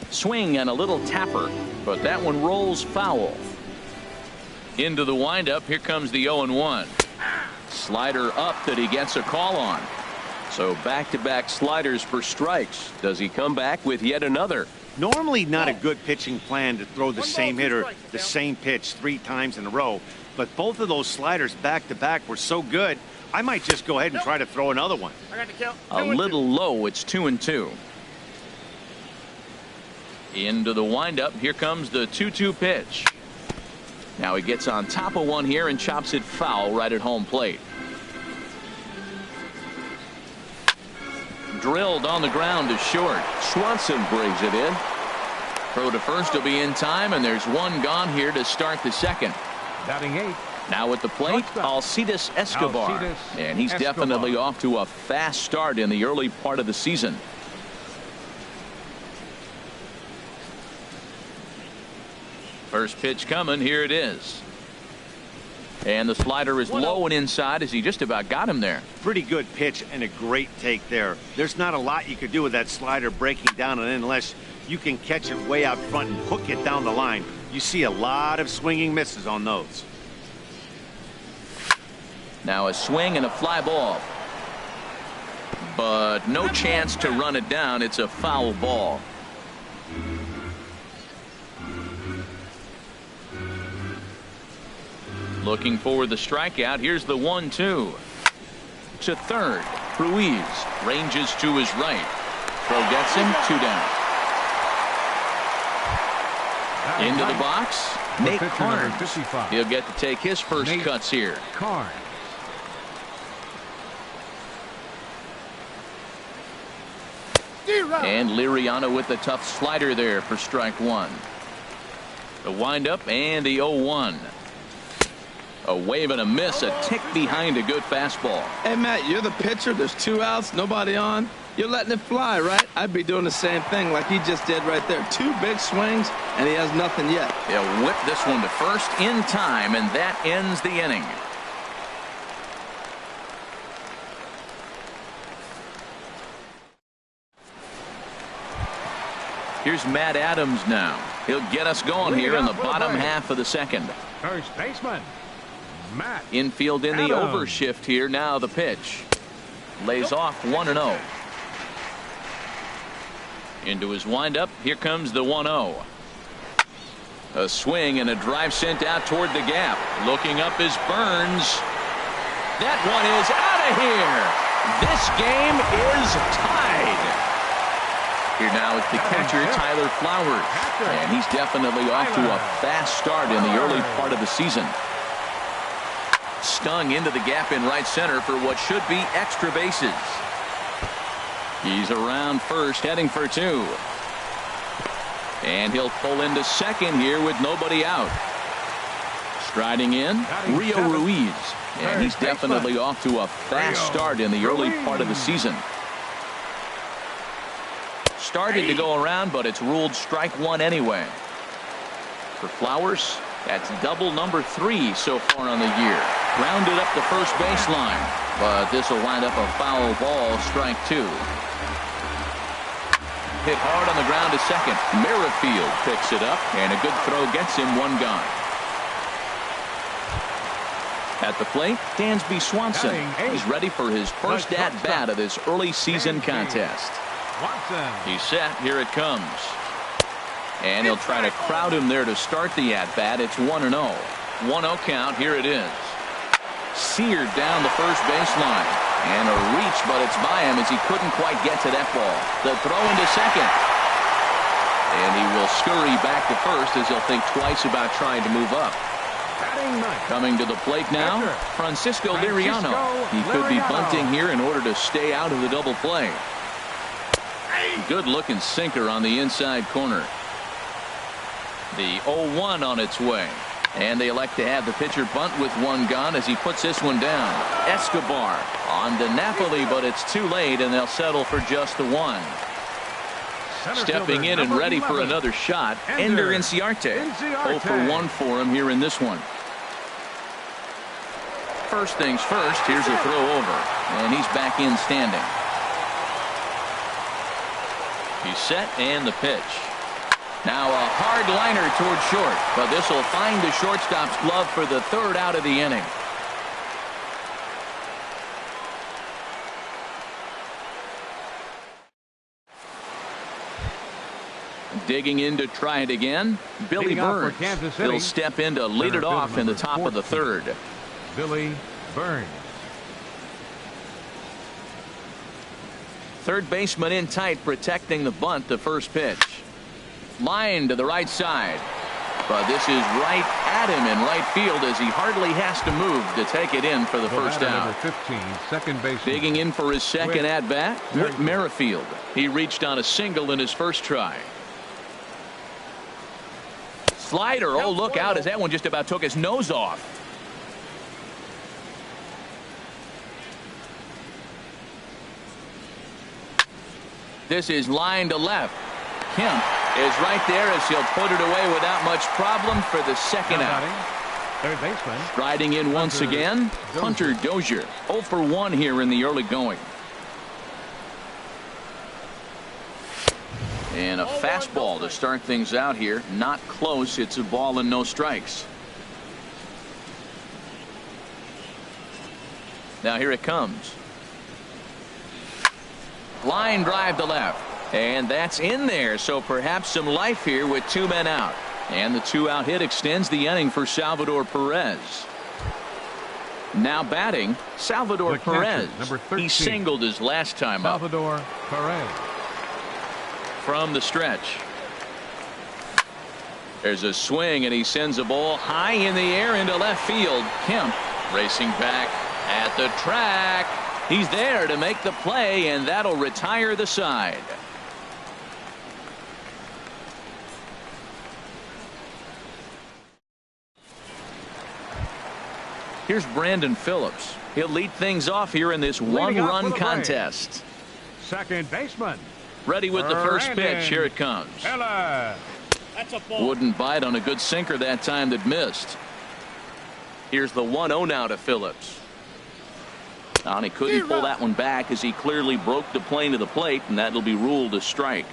Swing and a little tapper, but that one rolls foul. Into the windup. Here comes the 0-1. Slider up that he gets a call on. So back-to-back sliders for strikes. Does he come back with yet another? Normally not a good pitching plan to throw the same hitter the same pitch 3 times in a row, but both of those sliders back-to-back were so good, I might just go ahead and try to throw another one. A little low. It's 2-2. Into the windup. Here comes the 2-2 pitch. Now he gets on top of one here and chops it foul right at home plate. Drilled on the ground to short. Swanson brings it in. Throw to first will be in time, and there's one gone here to start the second. Batting 8. Now at the plate, Alcides Escobar. And he's definitely off to a fast start in the early part of the season. First pitch coming. Here it is. And the slider is low and inside as he just about got him there. Pretty good pitch and a great take there. There's not a lot you could do with that slider breaking down, and unless you can catch it way out front and hook it down the line, you see a lot of swinging misses on those. Now a swing and a fly ball. But no chance to run it down. It's a foul ball. Looking for the strikeout. Here's the 1-2. To third. Ruiz ranges to his right. Throw gets him. 2 down. Into the box. Nate Carnes. He'll get to take his first cuts here. Carnes. And Liriano with the tough slider there for strike 1. The windup and the 0-1. A wave and a miss, a tick behind a good fastball. Hey, Matt, you're the pitcher. There's 2 outs, nobody on. You're letting it fly, right? I'd be doing the same thing like he just did right there. 2 big swings, and he has nothing yet. He'll whip this one to first in time, and that ends the inning. Here's Matt Adams now. He'll get us going here in the bottom half of the second. First baseman, Matt Infield in the Adams. overshift here. Now the pitch. Lays off 1-0. Into his windup. Here comes the 1-0. A swing and a drive sent out toward the gap. Looking up is Burns. That one is out of here. This game is tied. Here now is the catcher, Tyler Flowers. And he's definitely off to a fast start in the early part of the season. Stung into the gap in right center for what should be extra bases. He's around first, heading for 2. And he'll pull into second here with nobody out. Striding in, Rio Ruiz. And he's definitely off to a fast start in the early part of the season. Started to go around, but it's ruled strike 1 anyway. For Flowers, that's double number 3 so far on the year. Grounded up the first baseline, but this will wind up a foul ball, strike 2. Hit hard on the ground to second. Merrifield picks it up, and a good throw gets him 1 gone. At the plate, Dansby Swanson. He's ready for his first at-bat of this early season contest. He's set. Here it comes. And he'll try to crowd him there to start the at-bat. It's 1-0. 1-0 count. Here it is. Seared down the first baseline. And a reach, but it's by him as he couldn't quite get to that ball. The throw into second. And he will scurry back to first as he'll think twice about trying to move up. Coming to the plate now, Francisco Liriano. He could be bunting here in order to stay out of the double play. Good looking sinker on the inside corner. The 0-1 on its way. And they elect to have the pitcher bunt with 1 gone as he puts this one down. Escobar on to Napoli, but it's too late, and they'll settle for just the 1. Stepping in and ready for another shot, Ender Inciarte. 0 for 1 for him here in this one. First things first, here's a throw over, and he's back in standing. He's set, and the pitch. Now a hard liner toward short, but this will find the shortstop's glove for the third out of the inning. Digging in to try it again, Billy Burns. He'll step in to lead it off in the top of the third. Billy Burns. Third baseman in tight, protecting the bunt. The first pitch. Line to the right side. But this is right at him in right field as he hardly has to move to take it in for the first out. Number 15, second baseman. Digging in for his second at-bat, Whit Merrifield. He reached on a single in his first try. Slider, oh, look out as that one just about took his nose off. This is line to left. Kemp is right there as he'll put it away without much problem for the second out. Third baseman. Riding in once again, Hunter Dozier. 0 for 1 here in the early going. And a fastball to start things out here. Not close. It's a ball and no strikes. Now here it comes. Line drive to left. And that's in there. So perhaps some life here with 2 men out. And the 2-out hit extends the inning for Salvador Perez. Now batting, Salvador Perez. Number 13. He singled his last time up. Salvador Perez. From the stretch. There's a swing and he sends a ball high in the air into left field. Kemp racing back at the track. He's there to make the play, and that'll retire the side. Here's Brandon Phillips. He'll lead things off here in this one-run contest. Second baseman. Ready with the first pitch. Here it comes. That's a ball. Wouldn't bite on a good sinker that time that missed. Here's the 1-0 now to Phillips. And he couldn't pull that one back as he clearly broke the plane to the plate, and that'll be ruled a strike.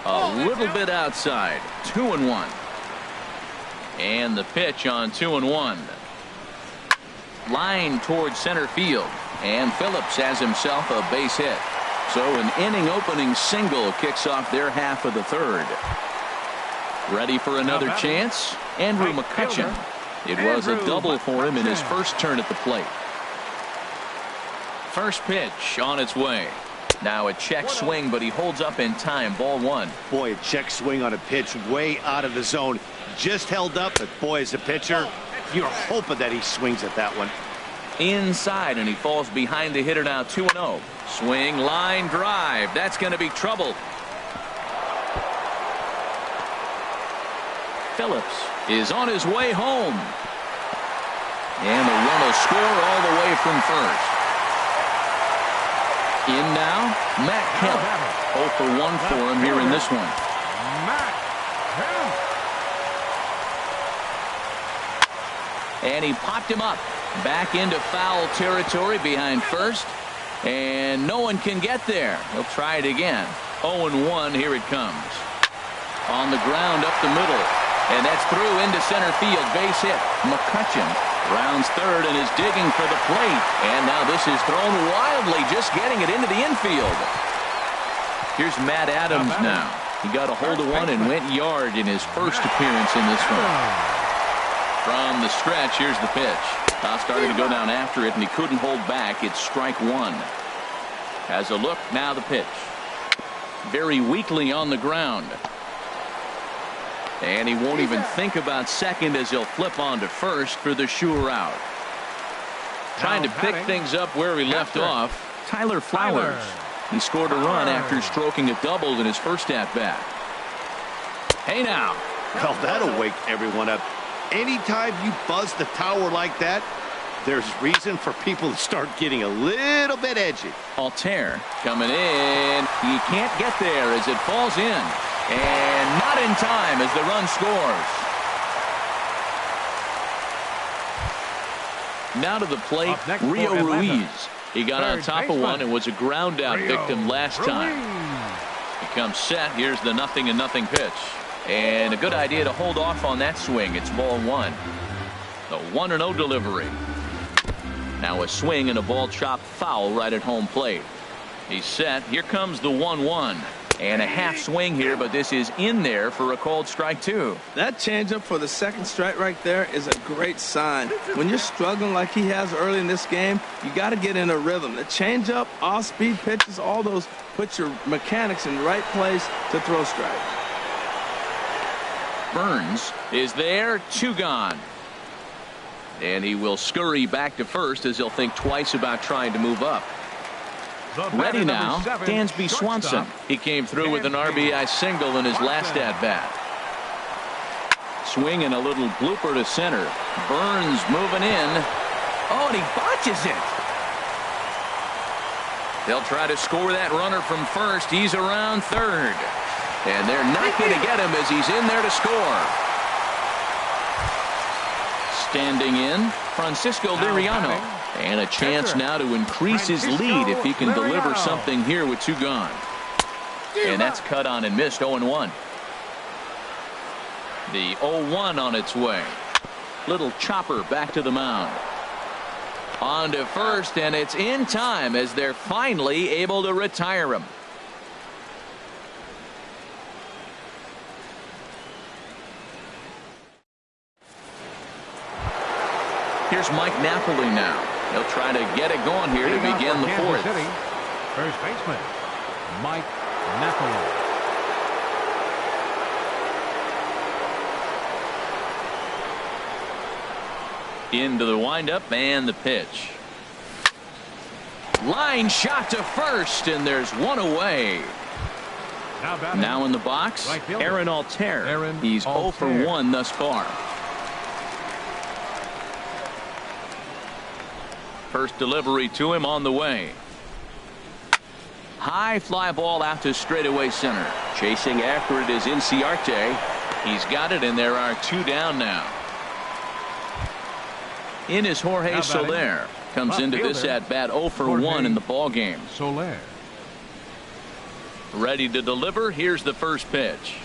A little bit outside. 2-1. And the pitch on 2-1. Line towards center field. And Phillips has himself a base hit. So an inning opening single kicks off their half of the third. Ready for another chance? Andrew McCutchen. It was a double for him in his first turn at the plate. First pitch on its way. Now a check swing, but he holds up in time. Ball 1. Boy, a check swing on a pitch way out of the zone. Just held up, but boy, as a pitcher, you're hoping that he swings at that one. Inside, and he falls behind the hitter now. 2-0. Swing, line drive. That's going to be trouble. Phillips is on his way home. And the run will score all the way from first. In now, Matt Kemp. 0 for 1 for him here in this one. Matt Kemp. And he popped him up. Back into foul territory behind first. And no one can get there. He'll try it again. 0-1. Here it comes. On the ground up the middle. And that's through into center field. Base hit. McCutchen rounds third and is digging for the plate. And now this is thrown wildly, just getting it into the infield. Here's Matt Adams now. He got a hold of one and went yard in his first appearance in this one. From the stretch, here's the pitch. Started to go down after it, and he couldn't hold back. It's strike 1. Has a look. Now the pitch. Very weakly on the ground. And he won't even think about second as he'll flip on to first for the sure out. Trying to pick things up where he left off, Tyler Flowers. He scored a run after stroking a double in his first at-bat. Hey now. Well, that'll wake everyone up. Anytime you buzz the tower like that, there's reason for people to start getting a little bit edgy. Altair coming in. He can't get there as it falls in. And not in time as the run scores. Now to the plate, Rio Ruiz. He got on top of one and was a ground out victim last time. He comes set. Here's the 0-0 pitch. And a good idea to hold off on that swing. It's ball one. The 1-0 delivery. Now a swing and a ball chopped foul right at home plate. He's set. Here comes the 1-1. And a half swing here, but this is in there for a called strike two. That changeup for the second strike right there is a great sign. When you're struggling like he has early in this game, you got to get in a rhythm. The changeup, off-speed pitches, all those put your mechanics in the right place to throw strikes. Burns is there, 2 gone. And he will scurry back to first as he'll think twice about trying to move up. Ready now, Dansby Swanson. He came through with an RBI single in his last at-bat. Swing and a little blooper to center. Burns moving in. Oh, and he botches it. They'll try to score that runner from first. He's around third. And they're not going to get him as he's in there to score. Standing in, Francisco Liriano. And a chance now to increase his lead if he can deliver something here with 2 gone. And that's cut on and missed. 0-1. The 0-1 on its way. Little chopper back to the mound. On to first, and it's in time as they're finally able to retire him. Here's Mike Napoli now. He'll try to get it going here to begin the fourth. First baseman, Mike Napoli. Into the windup and the pitch. Line shot to first, and there's one away. Now in the box, Aaron Altair. He's 0 for 1 thus far. First delivery to him on the way. High fly ball out to straightaway center. Chasing after it is Inciarte. He's got it, and there are 2 down now. In is Jorge Soler. Comes into this at bat 0 for 1 in the ball game. Soler. Ready to deliver. Here's the first pitch.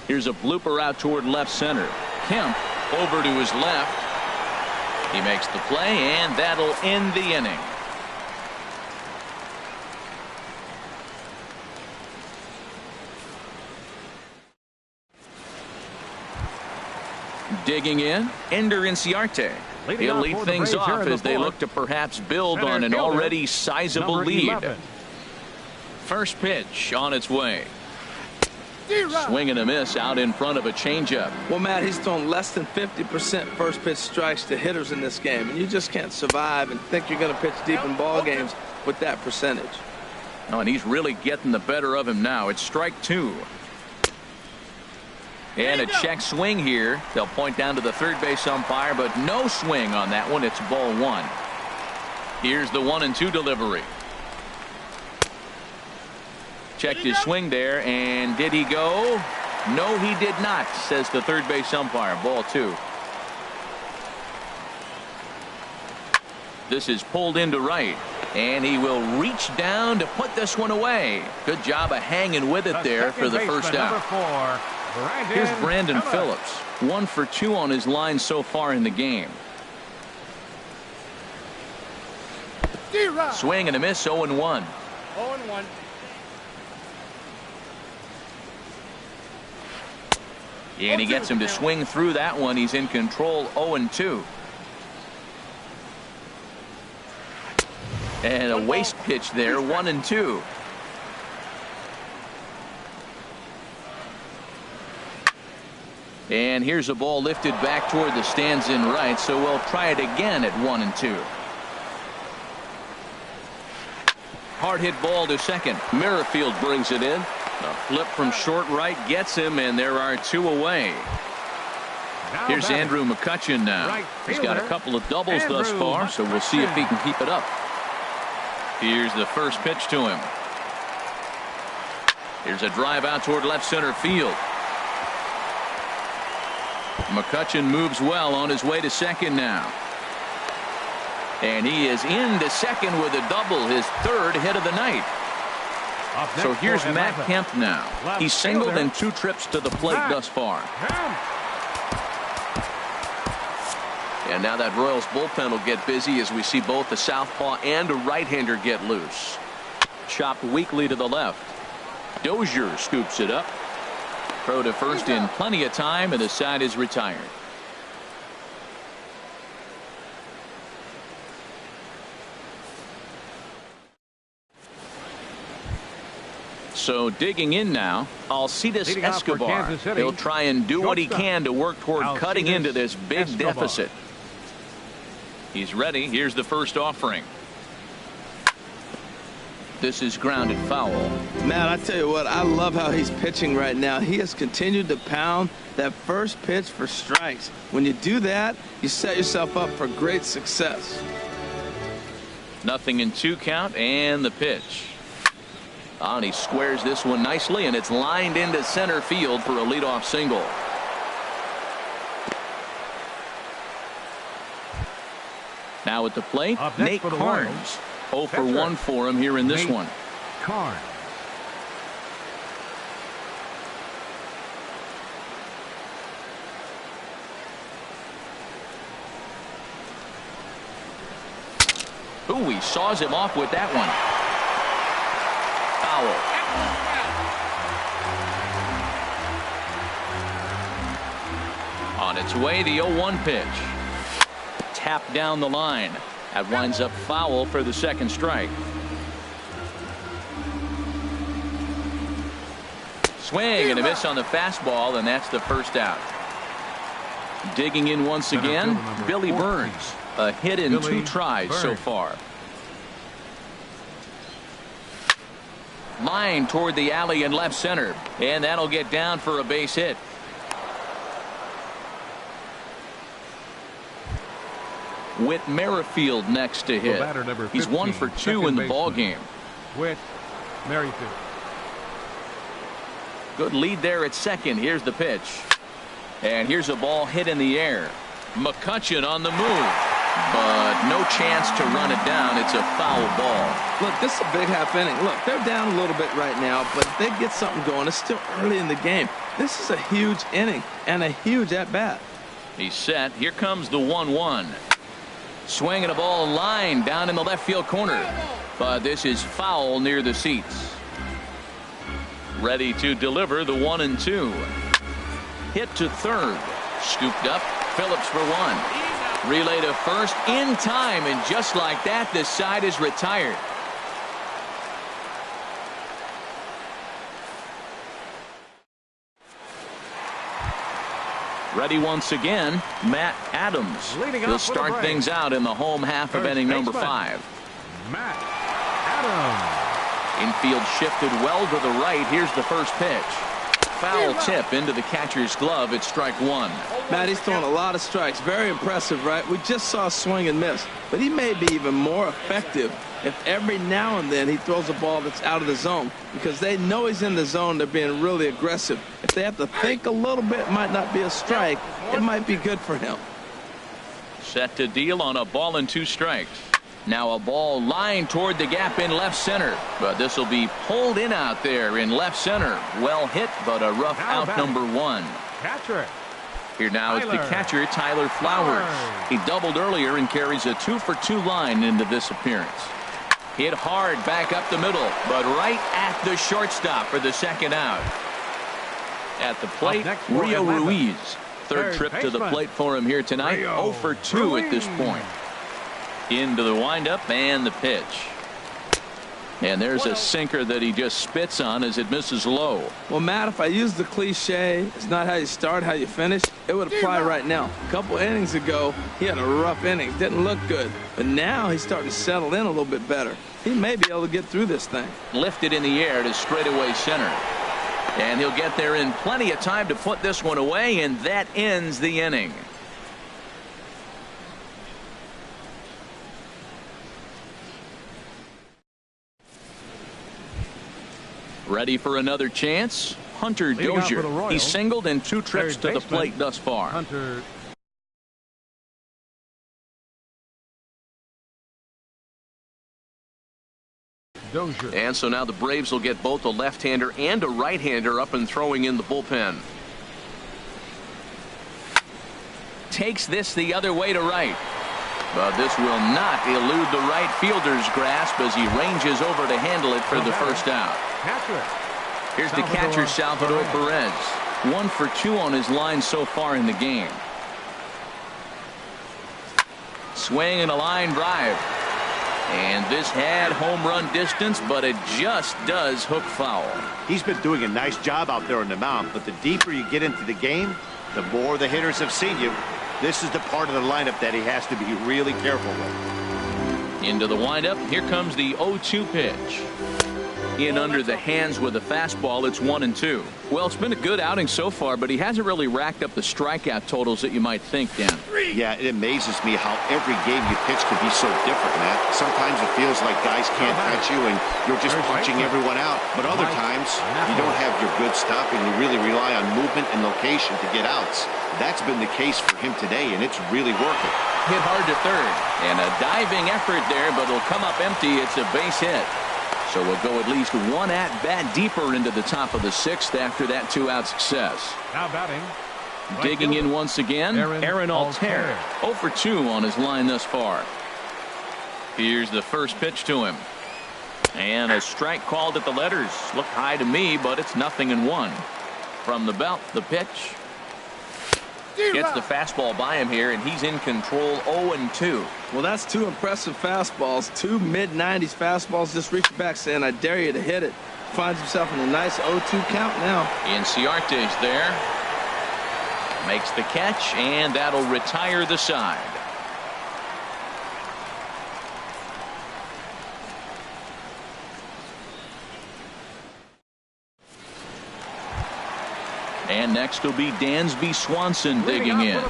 Here's a blooper out toward left center. Kemp over to his left. He makes the play, and that'll end the inning. Digging in, Ender Inciarte. He'll lead things off as they look to perhaps build on an already sizable lead. First pitch on its way. Swing and a miss out in front of a changeup. Well, Matt, he's thrown less than 50% first pitch strikes to hitters in this game, and you just can't survive and think you're going to pitch deep in ball games with that percentage. Oh, and he's really getting the better of him now. It's strike 2. And a check swing here. They'll point down to the third base umpire, but no swing on that one. It's ball 1. Here's the 1-2 delivery. Checked his swing there, and did he go? No, he did not, says the third base umpire. Ball 2. This is pulled into right, and he will reach down to put this one away. Good job of hanging with it there for the first out. Here's Brandon Phillips. 1 for 2 on his line so far in the game. Swing and a miss. 0-1. 0-1. And he gets him to swing through that one. He's in control. 0-2. And a waste pitch there. 1-2. And here's a ball lifted back toward the stands in right, so we'll try it again at 1-2. Hard hit ball to second. Merrifield brings it in. A flip from short right gets him, and there are 2 away. Here's Andrew McCutchen now. He's got a couple of doubles thus far, so we'll see if he can keep it up. Here's the first pitch to him. Here's a drive out toward left center field. McCutchen moves well on his way to second now. And he is into second with a double, his 3rd hit of the night. So here's Matt Kemp now. He's singled in 2 trips to the plate thus far. And now that Royals bullpen will get busy as we see both the southpaw and a right-hander get loose. Chopped weakly to the left. Dozier scoops it up. Throw to first in plenty of time, and the side is retired. So digging in now, Alcides Escobar. He'll try and do what he can to work toward cutting into this big deficit. He's ready. Here's the first offering. This is grounded foul. Matt, I tell you what, I love how he's pitching right now. He has continued to pound that first pitch for strikes. When you do that, you set yourself up for great success. 0-2 count, and the pitch. And he squares this one nicely, and it's lined into center field for a leadoff single. Now at the plate, Nate Carnes. 0 for 1 for him here in this one. Carnes. Ooh, he saws him off with that one. Foul. On its way, the 0-1 pitch. Tapped down the line. That winds up foul for the second strike. Swing and a miss on the fastball, and that's the first out. Digging in once again, Billy Burns. A hit in 2 tries so far. Line toward the alley in left center, and that'll get down for a base hit. Whit Merrifield next to hit. He's 1 for 2 in the ball game. Whit Merrifield. Good lead there at second. Here's the pitch, and here's a ball hit in the air. McCutchen on the move, but no chance to run it down. It's a foul ball. Look, this is a big half inning. Look, they're down a little bit right now, but if they get something going, it's still early in the game. This is a huge inning and a huge at bat. He's set. Here comes the 1-1. Swinging a ball line down in the left field corner, but this is foul near the seats. Ready to deliver the 1-2. Hit to third. Scooped up. Phillips for 1. Relay to first in time, and just like that, the side is retired. Ready once again, Matt Adams. He'll start things out in the home half of inning number 5. Matt Adams. Infield shifted well to the right. Here's the first pitch. Foul tip into the catcher's glove. It's strike 1. Matt, he's throwing a lot of strikes. Very impressive, right? We just saw a swing and miss, but he may be even more effective if every now and then he throws a ball that's out of the zone, because they know he's in the zone. They're being really aggressive. If they have to think a little bit, it might not be a strike. It might be good for him. Set to deal on a ball and 2 strikes. Now a ball lined toward the gap in left center, but this will be pulled in out there in left center. Well hit, but a rough out number 1. Catcher. Here now is the catcher, Tyler Flowers. He doubled earlier and carries a 2 for 2 line into this appearance. Hit hard back up the middle, but right at the shortstop for the second out. At the plate, Rio Ruiz. Third trip to the plate for him here tonight. 0 for 2 at this point. Into the windup and the pitch. And there's a sinker that he just spits on as it misses low. Well, Matt, if I use the cliche, it's not how you start, how you finish, it would apply right now. A couple innings ago, he had a rough inning. Didn't look good. But now he's starting to settle in a little bit better. He may be able to get through this thing. Lifted in the air to straightaway center. And he'll get there in plenty of time to put this one away, and that ends the inning. Ready for another chance? Hunter Dozier. He singled in 2 trips to the plate thus far. Hunter. Dozier. And so now the Braves will get both a left-hander and a right-hander up and throwing in the bullpen. Takes this the other way to right. But this will not elude the right fielder's grasp as he ranges over to handle it for the first out. Here's the catcher, Salvador Perez. 1 for 2 on his line so far in the game. Swing and a line drive. And this had home run distance, but it just does hook foul. He's been doing a nice job out there on the mound, but the deeper you get into the game, the more the hitters have seen you. This is the part of the lineup that he has to be really careful with. Into the windup. Here comes the 0-2 pitch. In under the hands with a fastball. It's 1-2. Well, it's been a good outing so far, but he hasn't really racked up the strikeout totals that you might think, Dan. Yeah, it amazes me how every game you pitch can be so different, Matt. Sometimes it feels like guys can't catch you and you're just punching everyone out. But other times you don't have your good stuff and you really rely on movement and location to get outs. That's been the case for him today, and it's really working. Hit hard to third. And a diving effort there, but it'll come up empty. It's a base hit. So we'll go at least one at-bat deeper into the top of the 6th after that 2-out success. Now batting. Digging in once again, Aaron Altair. 0 for 2 on his line thus far. Here's the first pitch to him. And a strike called at the letters. Looked high to me, but it's 0-1. From the belt, the pitch. Gets the fastball by him here, and he's in control. 0-2. Well, that's 2 impressive fastballs. 2 mid-90s fastballs. Just reach back saying, I dare you to hit it. Finds himself in a nice 0-2 count now. Inciarte's there. Makes the catch, and that'll retire the side. And next will be Dansby Swanson digging in.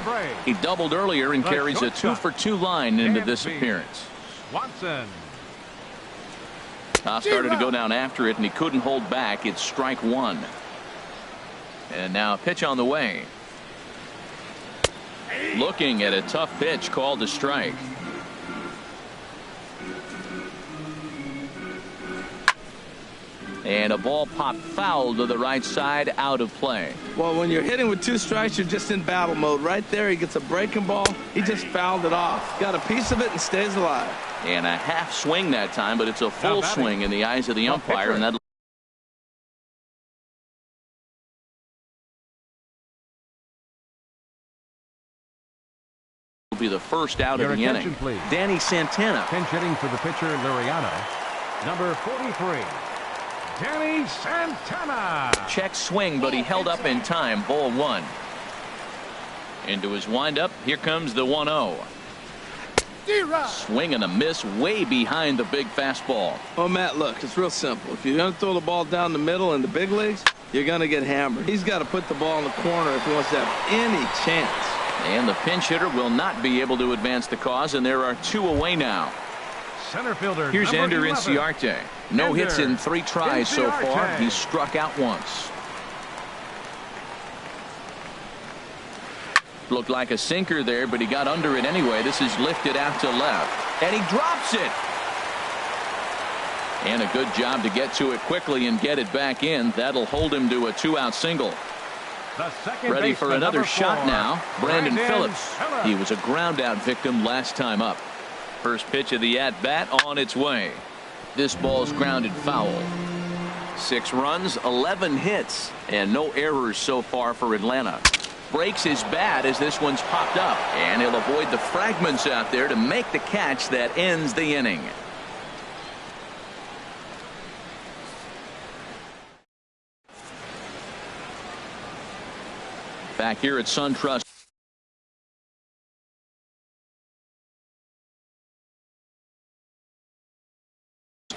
He doubled earlier and carries a 2 for 2 line into this appearance. Swanson. Started to go down after it, and he couldn't hold back. It's strike 1. And now a pitch on the way. Looking at a tough pitch called a strike. And a ball popped foul to the right side, out of play. Well, when you're hitting with 2 strikes, you're just in battle mode. Right there, he gets a breaking ball. He just fouled it off. Got a piece of it and stays alive. And a half swing that time, but it's a full swing in the eyes of the umpire, and that will be the first out of the inning. Please. Danny Santana. Pinch hitting for the pitcher, Liriano. Number 43. Danny Santana. Check swing, but he held up in time. Ball 1. Into his windup. Here comes the 1-0. Swing and a miss way behind the big fastball. Oh, Matt, look, it's real simple. If you're going to throw the ball down the middle in the big leagues, you're going to get hammered. He's got to put the ball in the corner if he wants to have any chance. And the pinch hitter will not be able to advance the cause, and there are 2 away now. Center fielder. Here's Ender 11. Inciarte. No hits in 3 tries so far. He's struck out once. Looked like a sinker there, but he got under it anyway. This is lifted out to left, and he drops it. And a good job to get to it quickly and get it back in. That'll hold him to a 2-out single. Ready for another shot now. Brandon Phillips. He was a ground out victim last time up. First pitch of the at-bat on its way. This ball's grounded foul. 6 runs, 11 hits, and no errors so far for Atlanta. Breaks his bat as this one's popped up, and he'll avoid the fragments out there to make the catch that ends the inning. Back here at SunTrust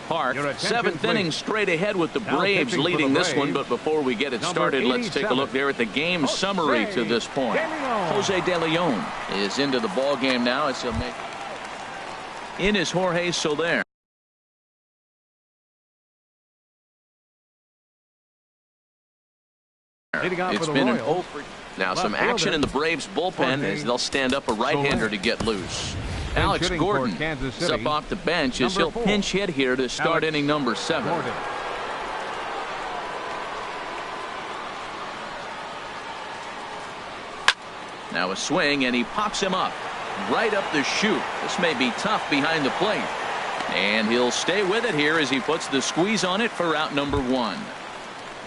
Park. 7th inning straight ahead with the Braves leading this one. But before we get it started, let's take a look there at the game summary to this point. Jose De Leon is into the ball game now as he'll make. In is Jorge Soler. It's been an over. Now some action in the Braves bullpen as they'll stand up a right-hander to get loose. Alex hitting for Gordon Kansas is City, up off the bench as number he'll 4. pinch hit here to start Alex inning number 7. Gordon. Now a swing, and he pops him up right up the chute. This may be tough behind the plate. And he'll stay with it here as he puts the squeeze on it for out number 1.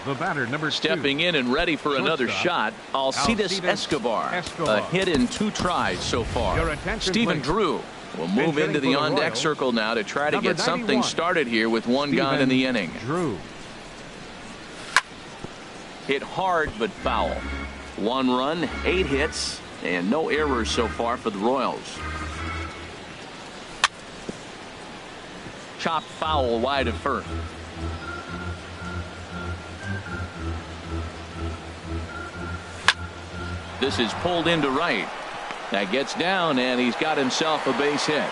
The batter, number 2. Stepping in and ready for another shot, Alcides Escobar. A hit in 2 tries so far. Stephen Drew will move into the on-deck circle now to try to get something started here with 1 gone in the inning. Drew. Hit hard but foul. 1 run, 8 hits, and no errors so far for the Royals. Chopped foul wide of first. This is pulled into right. That gets down, and he's got himself a base hit.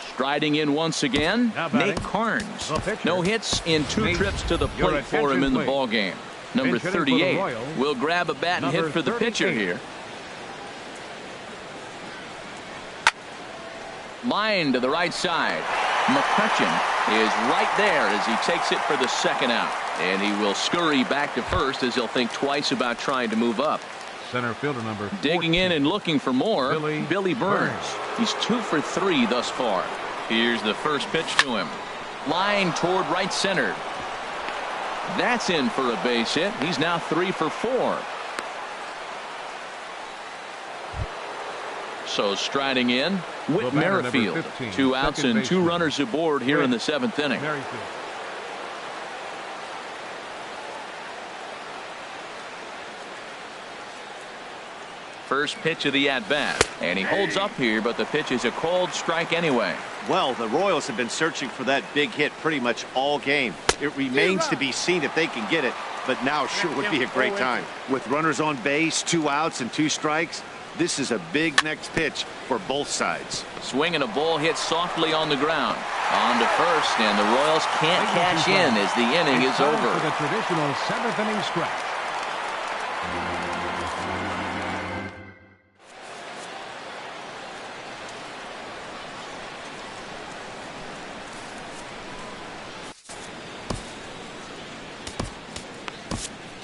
Striding in once again, Nate Carnes. No hits in 2 trips to the plate for him in the ball game. Number 38 will grab a bat and hit for the pitcher here. Line to the right side. McCutcheon is right there as he takes it for the 2nd out. And he will scurry back to first as he'll think twice about trying to move up. Center fielder number 14. Digging in and looking for more, Billy Burns. He's 2 for 3 thus far. Here's the first pitch to him. Line toward right center. That's in for a base hit. He's now 3 for 4. So striding in, Whit Merrifield. 2 outs and 2 runners aboard here in the 7th inning. First pitch of the at-bat, and he holds up here, but the pitch is a cold strike anyway. Well, the Royals have been searching for that big hit pretty much all game. It remains to be seen if they can get it, but now sure would be a great time. With runners on base, 2 outs and 2 strikes, this is a big next pitch for both sides. Swinging a ball hit softly on the ground. On to first, and the Royals can't cash in as the inning is over. For the traditional 7th inning stretch.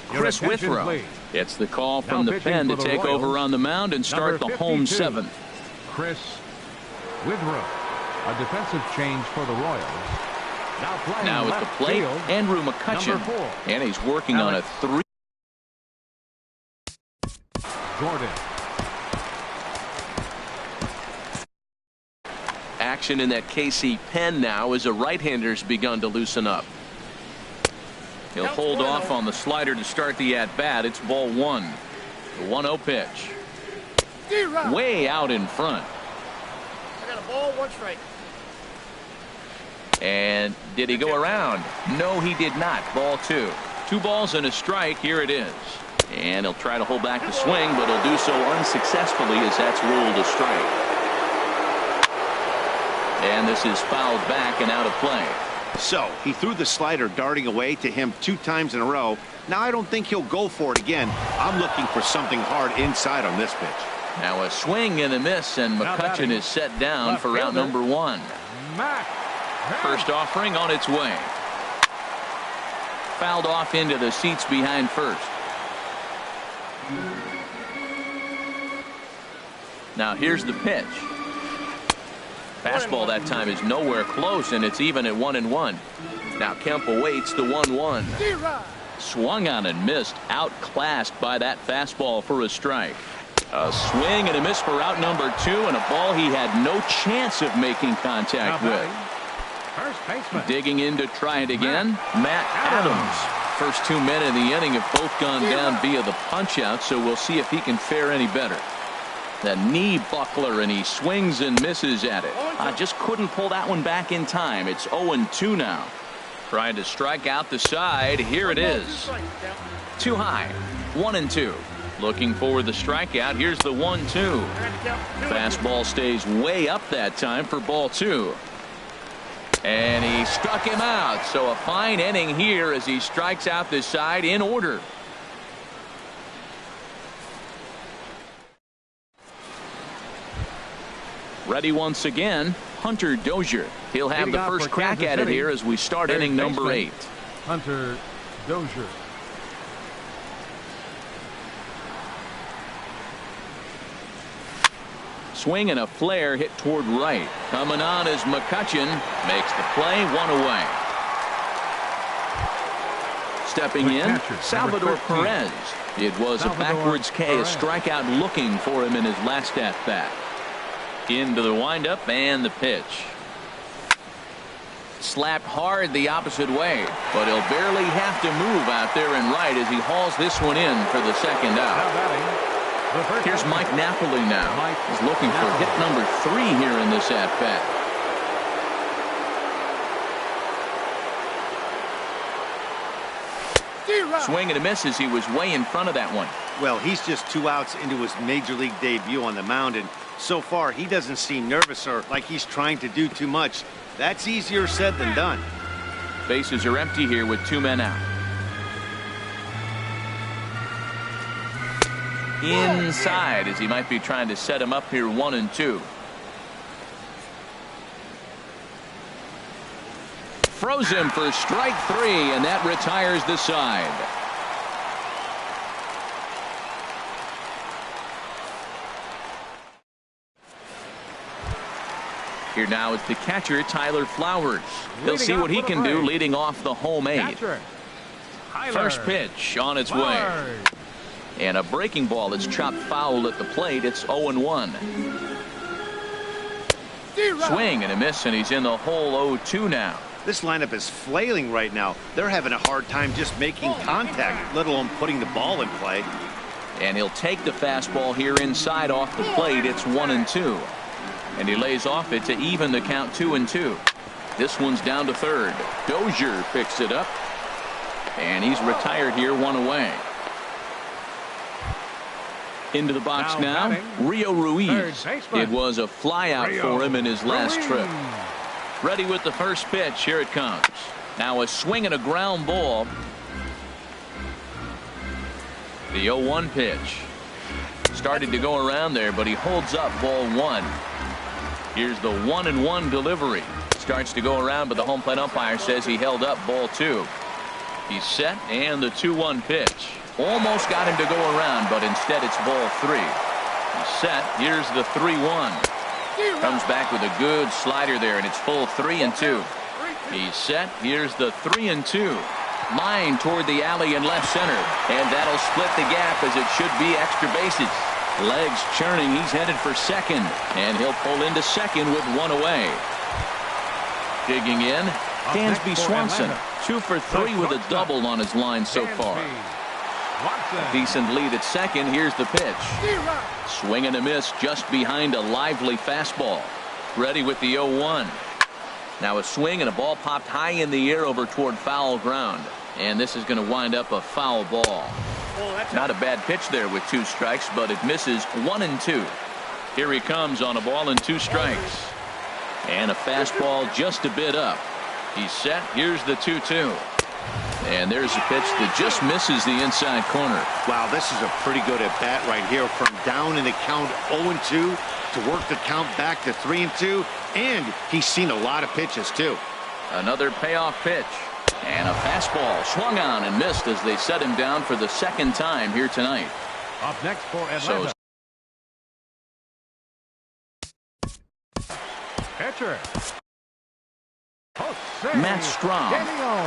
Chris Withrow gets the call from the pen to take over on the mound and start the home 7th. Chris Withrow, a defensive change for the Royals. Now at the plate, Andrew McCutcheon, and he's working on a 3. Gordon. Action in that KC pen now as a right-hander's begun to loosen up. He'll hold off on the slider to start the at-bat. It's ball 1. The 1-0 pitch. Way out in front. I got a ball, 1 strike. And did he go around? No, he did not. Ball 2. 2 balls and a strike. Here it is. And he'll try to hold back the swing, but he'll do so unsuccessfully as that's ruled a strike. And this is fouled back and out of play. So he threw the slider darting away to him 2 times in a row. Now I don't think he'll go for it again. I'm looking for something hard inside on this pitch. Now a swing and a miss, and McCutcheon is set down for round number 1. First offering on its way. Fouled off into the seats behind first. Now here's the pitch. Fastball that time is nowhere close, and it's even at 1-1. Now Kemp awaits the 1-1. Swung on and missed, outclassed by that fastball for a strike. A swing and a miss for out number 2, and a ball he had no chance of making contact with. First baseman. Digging in to try it again, Matt Adams. First 2 men in the inning have both gone down via the punch-out, so we'll see if he can fare any better. The knee buckler, and he swings and misses at it. Just couldn't pull that one back in time. It's 0-2 now. Trying to strike out the side. Here it is. Too high. 1-2. Looking for the strikeout. Here's the 1-2. Fastball stays way up that time for ball 2. And he struck him out. So a fine inning here as he strikes out the side in order. Ready once again, Hunter Dozier. He'll have the first crack at it here as we start inning number 8. Hunter Dozier. Swing and a flare hit toward right. Coming on is McCutchen. Makes the play, 1 away. Stepping in, Salvador Perez. It was a backwards K, a strikeout looking for him in his last at-bat. Into the windup and the pitch. Slapped hard the opposite way, but he'll barely have to move out there and right as he hauls this one in for the second out. Here's Mike Napoli now. He's looking for hit number 3 here in this at-bat. Swing and a miss as he was way in front of that one. Well, he's just 2 outs into his major league debut on the mound, and so far he doesn't seem nervous or like he's trying to do too much. That's easier said than done. Bases are empty here with 2 men out. Inside as he might be trying to set him up here 1-2. Froze him for strike 3, and that retires the side. Here now is the catcher, Tyler Flowers. He'll see what he can do leading off the home 8. First pitch on its way. And a breaking ball that's chopped foul at the plate. It's 0-1. Swing and a miss, and he's in the hole 0-2 now. This lineup is flailing right now. They're having a hard time just making contact, let alone putting the ball in play. And he'll take the fastball here inside off the plate. It's 1-2. And he lays off it to even the count 2-2. This one's down to third. Dozier picks it up. And he's retired here 1 away. Into the box now, Rio Ruiz. It was a flyout for him in his last trip. Ready with the first pitch. Here it comes. Now a swing and a ground ball. The 0-1 pitch. Started to go around there, but he holds up ball 1. Here's the 1-1 delivery. Starts to go around, but the home plate umpire says he held up ball 2. He's set, and the 2-1 pitch. Almost got him to go around, but instead it's ball 3. He's set. Here's the 3-1. Comes back with a good slider there, and it's full 3-2. He's set. Here's the 3-2. Line toward the alley in left center, and that'll split the gap as it should be extra bases. Legs churning. He's headed for second, and he'll pull into second with 1 away. Digging in, Dansby Swanson. 2 for 3 with a double on his line so far. Decent lead at second. Here's the pitch. Swing and a miss just behind a lively fastball. Ready with the 0-1. Now a swing and a ball popped high in the air over toward foul ground. And this is going to wind up a foul ball. Not a bad pitch there with 2 strikes, but it misses 1-2. Here he comes on a ball and 2 strikes. And a fastball just a bit up. He's set. Here's the 2-2. And there's a pitch that just misses the inside corner. Wow, this is a pretty good at bat right here. From down in the count 0-2 to work the count back to 3-2. And he's seen a lot of pitches, too. Another payoff pitch. And a fastball swung on and missed as they set him down for the second time here tonight. Up next for Atlanta. Pitcher. Matt Strom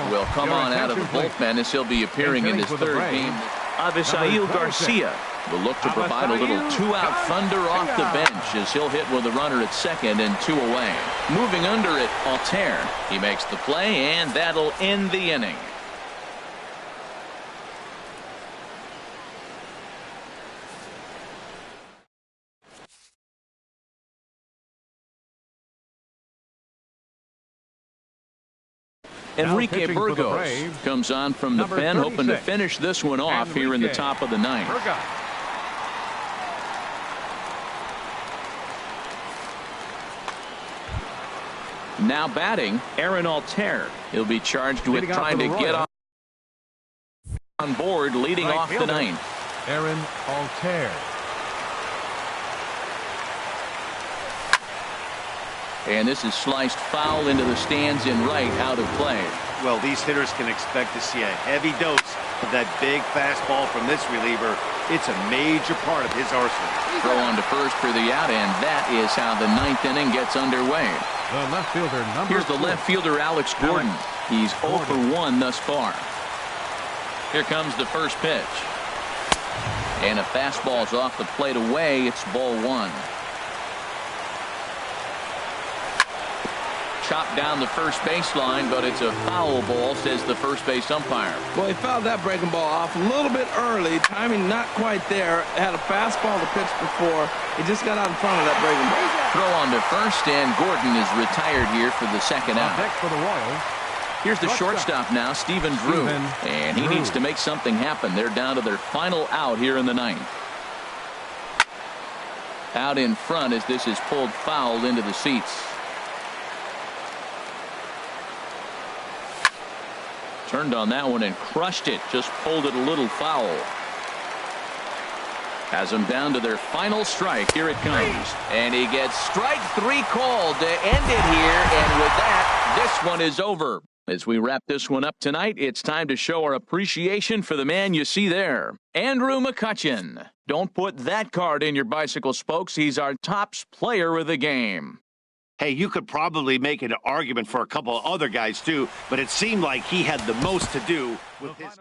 will come on out of the bullpen as he'll be appearing in his third game. Avisail Garcia will look to provide a little 2-out thunder off the bench as he'll hit with a runner at second and 2 away. Moving under it, Altair. He makes the play, and that'll end the inning. Enrique Burgos comes on from the pen, hoping to finish this one off here in the top of the 9th. Now batting, Aaron Altair. He'll be charged with trying to get on board, leading off the 9th. Aaron Altair. And this is sliced foul into the stands in right, out of play. Well, these hitters can expect to see a heavy dose of that big fastball from this reliever. It's a major part of his arsenal. Throw on to first for the out, and that is how the ninth inning gets underway. The left fielder, Here's the left fielder, Alex Gordon. He's 0 for 1 thus far. Here comes the first pitch. And a fastball's off the plate away. It's ball 1. Chopped down the first baseline, but it's a foul ball, says the first base umpire. Well, he fouled that breaking ball off a little bit early. Timing not quite there. Had a fastball to pitch before. He just got out in front of that breaking ball. Throw on to first, and Gordon is retired here for the second out. Next for the Royals. Here's the shortstop now, Stephen Drew. And he needs to make something happen. They're down to their final out here in the ninth. Out in front as this is pulled foul into the seats. Turned on that one and crushed it. Just pulled it a little foul. Has them down to their final strike. Here it comes. And he gets strike 3 called to end it here. And with that, this one is over. As we wrap this one up tonight, it's time to show our appreciation for the man you see there, Andrew McCutchen. Don't put that card in your bicycle spokes. He's our tops player of the game. Hey, you could probably make an argument for a couple of other guys, too, but it seemed like he had the most to do with his...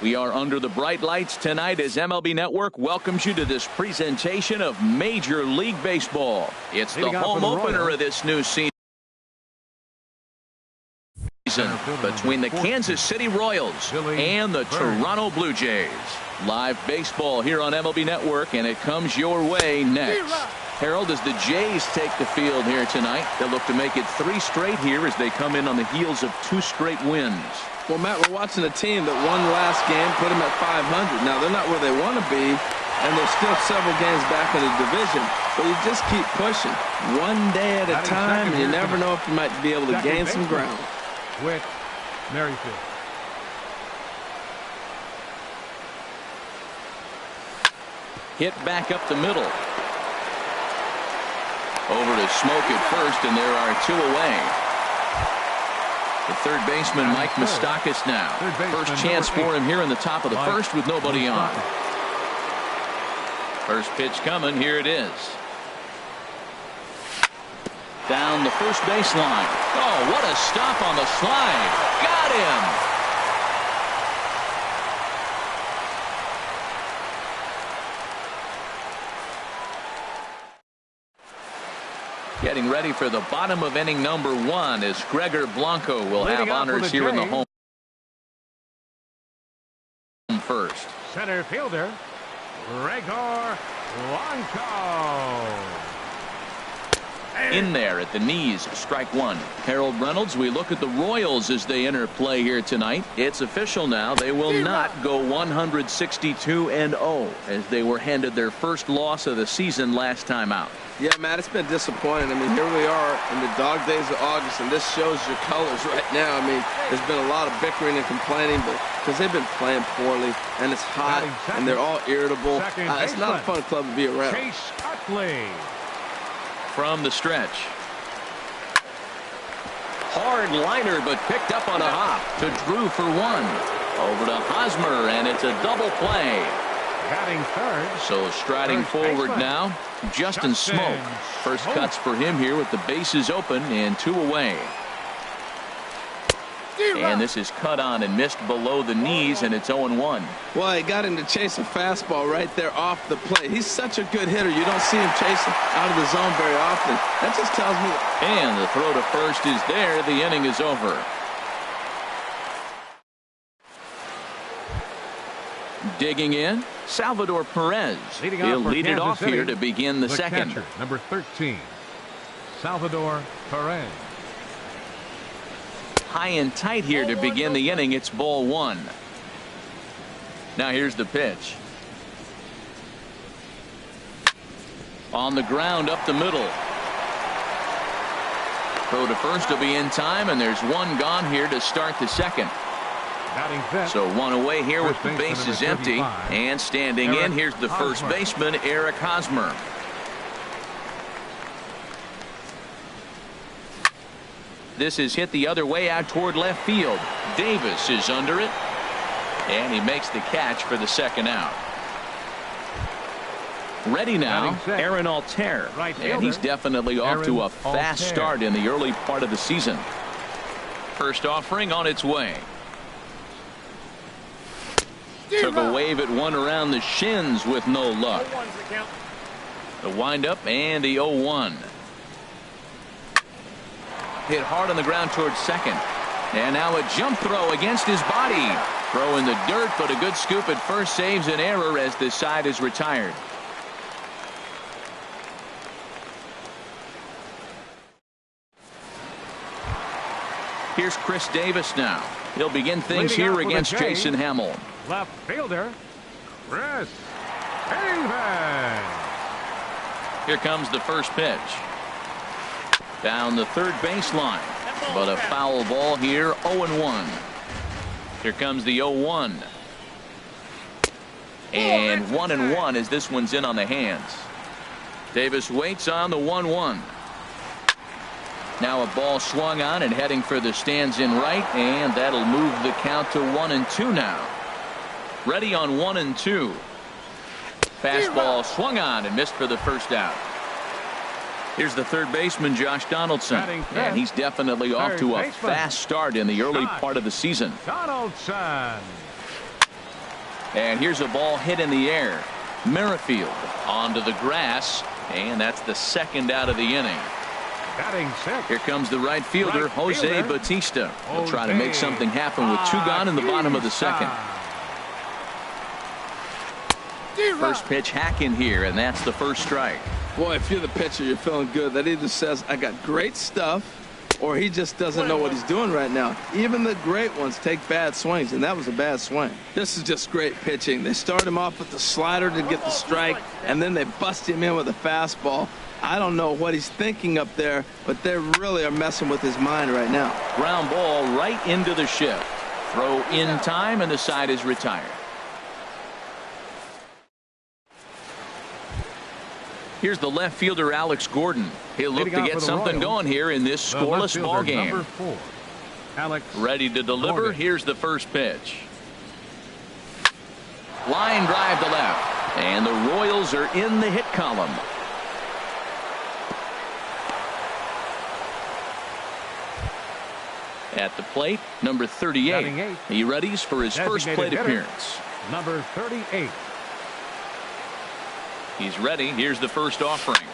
We are under the bright lights tonight as MLB Network welcomes you to this presentation of Major League Baseball. It's the home opener of this new season between the Kansas City Royals and the Toronto Blue Jays. Live baseball here on MLB Network, and it comes your way next. Harold, as the Jays take the field here tonight, they'll look to make it 3 straight here as they come in on the heels of 2 straight wins. Well, Matt, we're watching a team that won last game, put them at 500. Now, they're not where they want to be, and they're still several games back in the division. But you just keep pushing one day at a time, and you never know if you might be able to gain some ground. With Merrifield. Hit back up the middle. Over to Smoke at first, and there are 2 away. The third baseman, Mike Moustakas now. First chance for him here in the top of the first with nobody on. First pitch coming. Here it is. Down the first baseline. Oh, what a stop on the slide. Got him. Getting ready for the bottom of inning number 1 as Gregor Blanco will have honors here in the home first. Center fielder, Gregor Blanco. In there at the knees, strike 1. Harold Reynolds, we look at the Royals as they enter play here tonight. It's official now. They will not go 162-0 as they were handed their first loss of the season last time out. Yeah, Matt, it's been disappointing. I mean, here we are in the dog days of August, and this shows your colors right now. I mean, there's been a lot of bickering and complaining, but because they've been playing poorly, and it's hot, and they're all irritable. It's not a fun club to be around. Chase Utley. From the stretch. Hard liner, but picked up on a hop to Drew for 1. Over to Hosmer, and it's a double play. Batting third. So striding forward now, Justin Smoke. First cuts for him here with the bases open and 2 away. And this is cut on and missed below the knees, and it's 0-1. Well, he got him to chase a fastball right there off the plate. He's such a good hitter. You don't see him chasing out of the zone very often. That just tells me. And the throw to first is there. The inning is over. Digging in, Salvador Perez. He'll lead it off here to begin the second. Catcher, number 13, Salvador Perez. High and tight here to begin the inning. It's ball 1. Now here's the pitch. On the ground up the middle. Throw to first will be in time, and there's 1 gone here to start the second. So 1 away here with the bases empty, and standing in, here's the first baseman, Eric Hosmer. This is hit the other way out toward left field. Davis is under it, and he makes the catch for the second out. Ready now, Aaron Altair, and he's definitely off to a fast start in the early part of the season. First offering on its way. Took a wave at 1 around the shins with no luck. The windup and the 0-1. Hit hard on the ground towards second. And now a jump throw against his body. Throw in the dirt, but a good scoop at first saves an error as the side is retired. Here's Chris Davis now. He'll begin things here against Jason Hamill. Left fielder, Chris Davis. Here comes the first pitch. Down the third baseline, but a foul ball here, 0-1. Here comes the 0-1. And 1-1 as this one's in on the hands. Davis waits on the 1-1. Now a ball swung on and heading for the stands in right, and that'll move the count to 1-2 now. Ready on 1-2. Fastball swung on and missed for the first out. Here's the third baseman, Josh Donaldson, and he's definitely off to a fast start in the early part of the season. Donaldson. And here's a ball hit in the air. Merrifield onto the grass, and that's the second out of the inning. Batting sixth. Here comes the right fielder, Jose Bautista. He'll try to make something happen with 2 gone in the bottom of the second. First pitch hack in here, and that's the first strike. Boy, if you're the pitcher, you're feeling good. That either says, I got great stuff, or he just doesn't know what he's doing right now. Even the great ones take bad swings, and that was a bad swing. This is just great pitching. They start him off with the slider to get the strike, and then they bust him in with a fastball. I don't know what he's thinking up there, but they really are messing with his mind right now. Ground ball right into the shift. Throw in time, and the side is retired. Here's the left fielder, Alex Gordon. He'll look to get something going here in this scoreless ball game. Number 4, Alex Ready to deliver. Gordon. Here's the first pitch. Line drive to left. And the Royals are in the hit column. At the plate, number 38. He readies for his first plate appearance. Number 38. He's ready. Here's the first offering.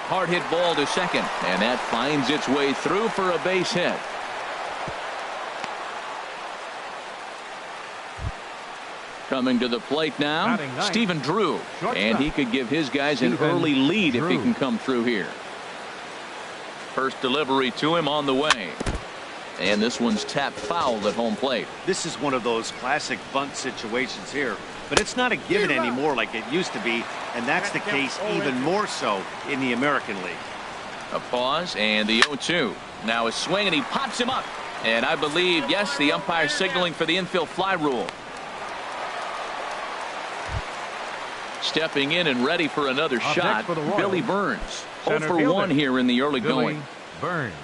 Hard hit ball to second, and that finds its way through for a base hit. Coming to the plate now, Stephen Drew, and he could give his guys an early lead if he can come through here. First delivery to him on the way. And this one's tapped foul at home plate. This is one of those classic bunt situations here, but it's not a given anymore like it used to be, and that's the case even more so in the American League. A pause and the 0-2. Now a swing, and he pops him up. And I believe, yes, the umpire signaling for the infield fly rule. Stepping in and ready for another shot, Billy Burns. 0 for 1 here in the early going. Burns.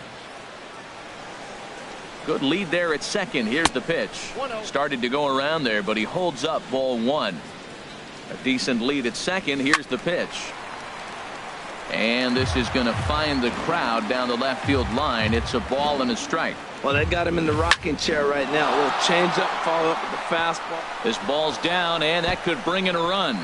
Good lead there at second. Here's the pitch. Started to go around there, but he holds up, ball 1. A decent lead at second. Here's the pitch. And this is going to find the crowd down the left field line. It's a ball and a strike. Well, they got him in the rocking chair right now. A little change up, follow up with the fastball. This ball's down, and that could bring in a run.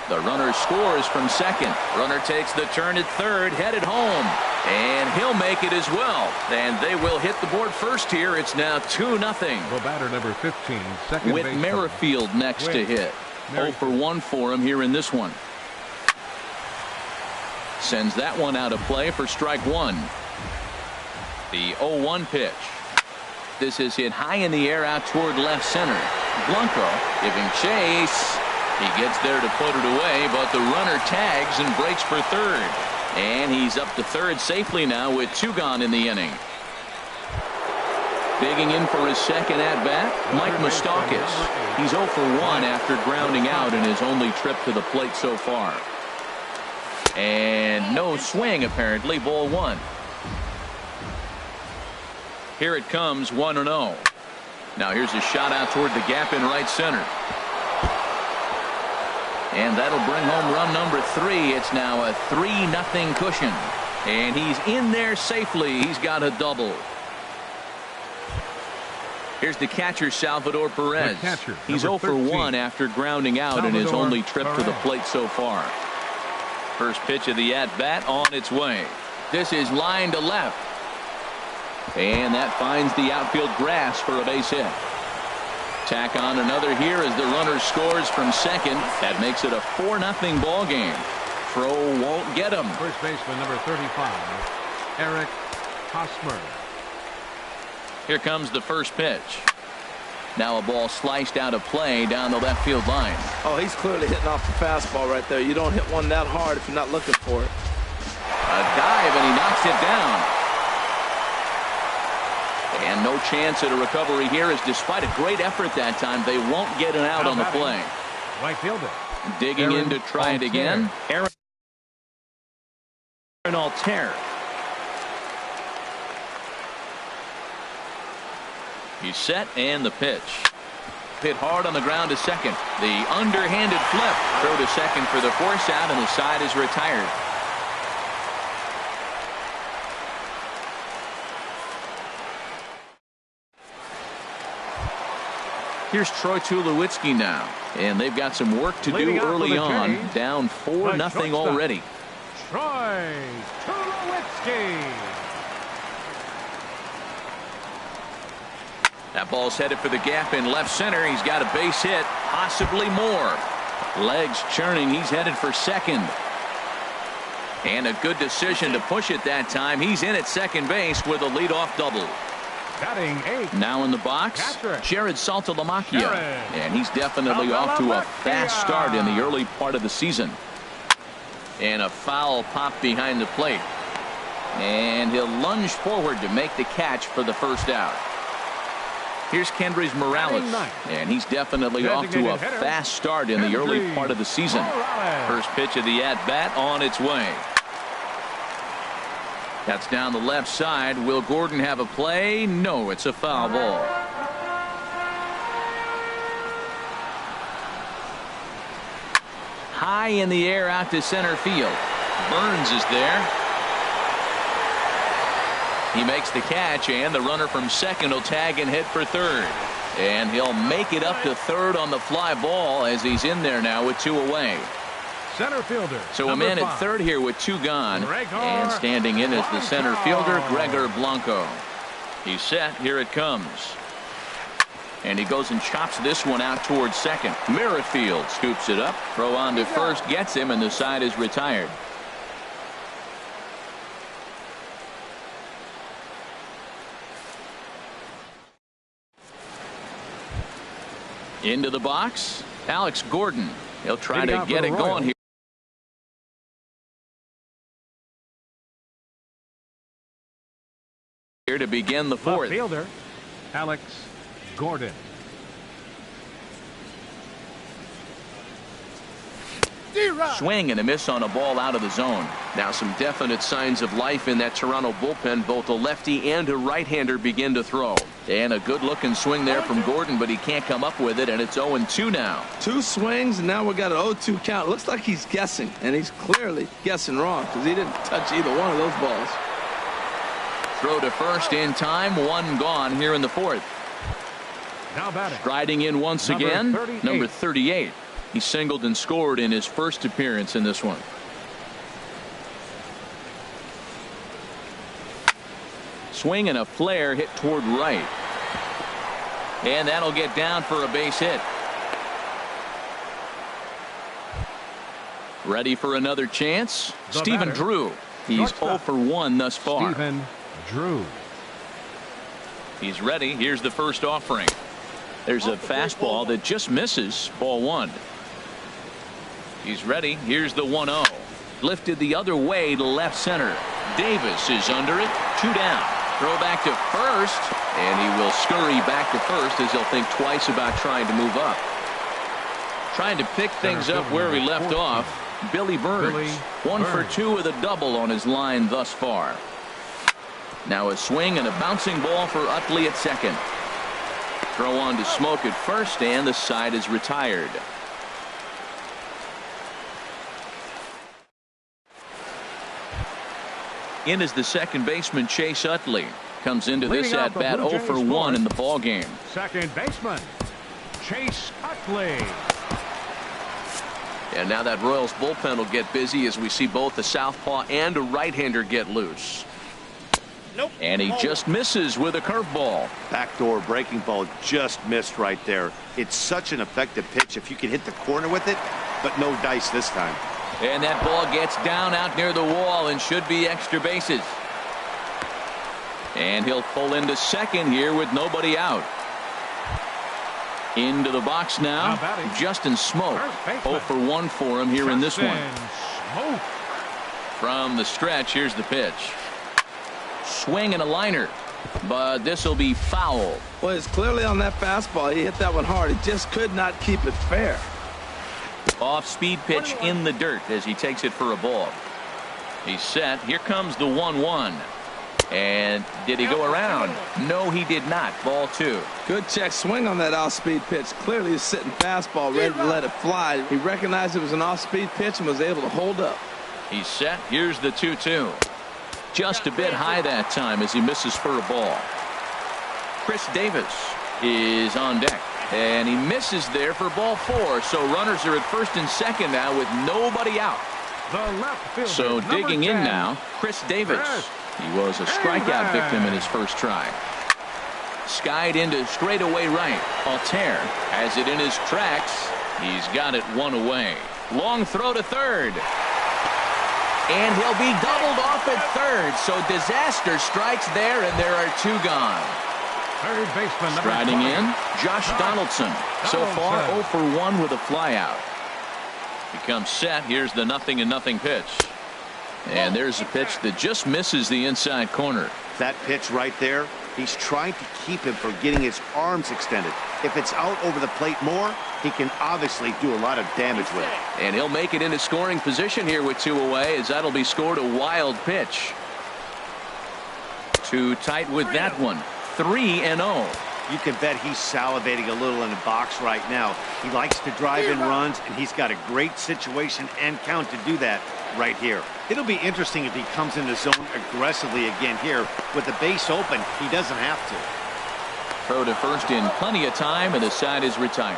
The runner scores from second. Runner takes the turn at third, headed home. And he'll make it as well. And they will hit the board first here. It's now 2-0. The batter, number 15, second With baseman. Merrifield next to hit. 0 for 1 for him here in this one. Sends that one out of play for strike 1. The 0-1 pitch. This is hit high in the air out toward left center. Blanco giving chase. He gets there to put it away, but the runner tags and breaks for third. And he's up to third safely now with 2 gone in the inning. Digging in for his second at-bat, Mike Moustakas. He's 0 for 1 after grounding out in his only trip to the plate so far. And no swing, apparently, ball 1. Here it comes, 1-0. Now here's a shot out toward the gap in right center. And that'll bring home run number 3. It's now a 3-0 cushion. And he's in there safely. He's got a double. Here's the catcher, Salvador Perez. He's 0 for 1 after grounding out in his only trip to the plate so far. First pitch of the at-bat on its way. This is line to left. And that finds the outfield grass for a base hit. Tack on another here as the runner scores from second. That makes it a 4-0 ball game. Throw won't get him. First baseman, number 35, Eric Hosmer. Here comes the first pitch. Now a ball sliced out of play down the left field line. Oh, he's clearly hitting off the fastball right there. You don't hit one that hard if you're not looking for it. A dive, and he knocks it down. And no chance at a recovery here, as despite a great effort that time, they won't get an out on the play. Right fielder. Digging in to try it again. Aaron Altair. He's set, and the pitch. Hit hard on the ground to second. The underhanded flip. Throw to second for the force out, and the side is retired. Here's Troy Tulowitzki now, and they've got some work to do early on. Down 4-0 already. Troy Tulowitzki. That ball's headed for the gap in left center. He's got a base hit, possibly more. Legs churning. He's headed for second. And a good decision to push it that time. He's in at second base with a leadoff double. Batting 8. Now in the box, Catcher. Jared Saltalamacchia. And he's definitely off to a fast start in the early part of the season. And a foul pop behind the plate. And he'll lunge forward to make the catch for the first out. Here's Kendrys Morales, and he's definitely off to a fast start in the early part of the season. First pitch of the at-bat on its way. That's down the left side. Will Gordon have a play? No, it's a foul ball. High in the air out to center field. Burns is there. He makes the catch, and the runner from second will tag and hit for third. And he'll make it up to third on the fly ball as he's in there now with 2 away. Center fielder. So a man at third here with 2 gone. And standing in is the center fielder, Gregor Blanco. He's set. Here it comes. And he goes and chops this one out towards second. Merrifield scoops it up. Throw on to first, gets him, and the side is retired. Into the box, Alex Gordon. He'll try to get it going here. Here to begin the fourth. Fielder, Alex Gordon. Swing and a miss on a ball out of the zone. Now some definite signs of life in that Toronto bullpen. Both a lefty and a right-hander begin to throw. And a good-looking swing there from Gordon, but he can't come up with it, and it's 0-2 now. 2 swings, and now we got an 0-2 count. Looks like he's guessing, and he's clearly guessing wrong because he didn't touch either one of those balls. Throw to first in time. 1 gone here in the fourth. Now batting. Striding in once again, 38. number 38. He singled and scored in his first appearance in this one. Swing and a flare hit toward right. And that'll get down for a base hit. Ready for another chance? Stephen Drew. He's 0 for 1 thus far. Stephen Drew. He's ready. Here's the first offering. There's a fastball that just misses. Ball 1. He's ready. Here's the 1-0. Lifted the other way to left center. Davis is under it. 2 down. Throw back to first, and he will scurry back to first as he'll think twice about trying to move up. Trying to pick things up where he left off. Billy Burns. 1 for 2 with a double on his line thus far. Now a swing and a bouncing ball for Utley at second. Throw on to Smoke at first, and the side is retired. In is the second baseman, Chase Utley. Comes into this at bat 0 for 1 in the ball game. Second baseman, Chase Utley. And now that Royals bullpen will get busy as we see both the southpaw and a right-hander get loose. Nope. And he just misses with a curveball. Backdoor breaking ball just missed right there. It's such an effective pitch if you can hit the corner with it, but no dice this time. And that ball gets down out near the wall and should be extra bases. And he'll pull into second here with nobody out. Into the box now, Justin Smoke. 0 for 1 for him here in this one. Smoke. From the stretch, here's the pitch. Swing and a liner, but this will be foul. Well, it's clearly on that fastball. He hit that one hard. He just could not keep it fair. Off-speed pitch in the dirt as he takes it for a ball. He's set. Here comes the 1-1. And did he go around? No, he did not. Ball 2. Good check swing on that off-speed pitch. Clearly he's sitting fastball ready to let it fly. He recognized it was an off-speed pitch and was able to hold up. He's set. Here's the 2-2. Just a bit high that time as he misses for a ball. Chris Davis is on deck. And he misses there for ball 4. So runners are at first and second now with nobody out. The left fielder, So digging in now, Chris Davis. He was a strikeout victim in his first try. Skied into straightaway right. Altair has it in his tracks. He's got it one away. Long throw to third. And he'll be doubled off at third. So disaster strikes there, and there are 2 gone. Third baseman, Striding in, Josh Donaldson. So far 0 for 1 with a flyout. He comes set. Here's the 0-0 pitch. And there's a pitch that just misses the inside corner. That pitch right there, he's trying to keep him from getting his arms extended. If it's out over the plate more, he can obviously do a lot of damage with it. And he'll make it into scoring position here with 2 away, as that'll be scored a wild pitch. Too tight with that one. 3-0. You can bet he's salivating a little in the box right now. He likes to drive in runs, and he's got a great situation and count to do that right here. It'll be interesting if he comes in the zone aggressively again here. With the base open, he doesn't have to. Throw to first in plenty of time, and the side is retired.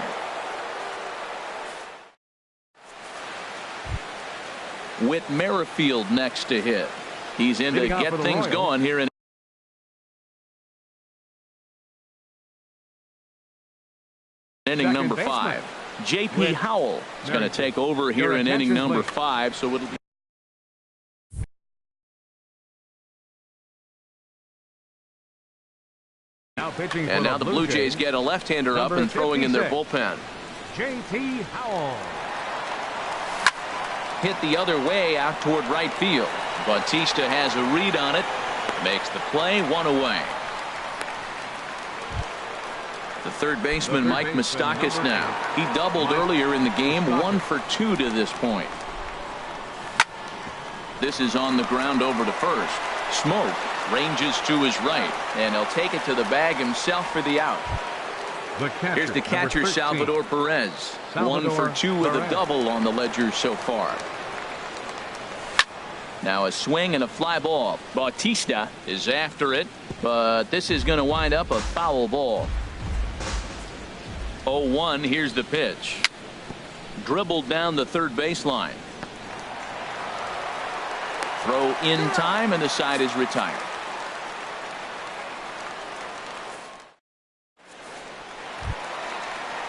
Whit Merrifield next to hit. He's in to get things going here in inning number 5. J.P. Howell is going to take over here in inning number 5, so it'll be and now the Blue Jays get a left-hander up and throwing in their bullpen. J.P. Howell. Hit the other way out toward right field. Bautista has a read on it. Makes the play, 1 away. The third baseman, Mike Moustakas now. He doubled earlier in the game, 1 for 2 to this point. This is on the ground over to first. Smoke ranges to his right, and he'll take it to the bag himself for the out. Here's the catcher, Salvador Perez. 1 for 2 with a double on the ledger so far. Now a swing and a fly ball. Bautista is after it, but this is going to wind up a foul ball. 0-1. Here's the pitch. Dribbled down the third baseline. Throw in time, and the side is retired.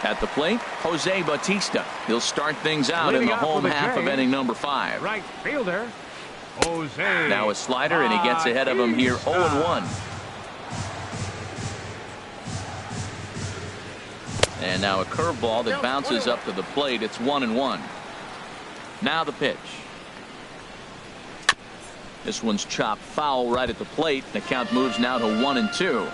At the plate, Jose Bautista. He'll start things out in the home half of inning number 5. Right fielder, Jose. Now a slider, and he gets ahead of him here, 0-1. And now a curveball that bounces up to the plate. It's 1-1. Now the pitch. This one's chopped foul right at the plate. The count moves now to 1-2.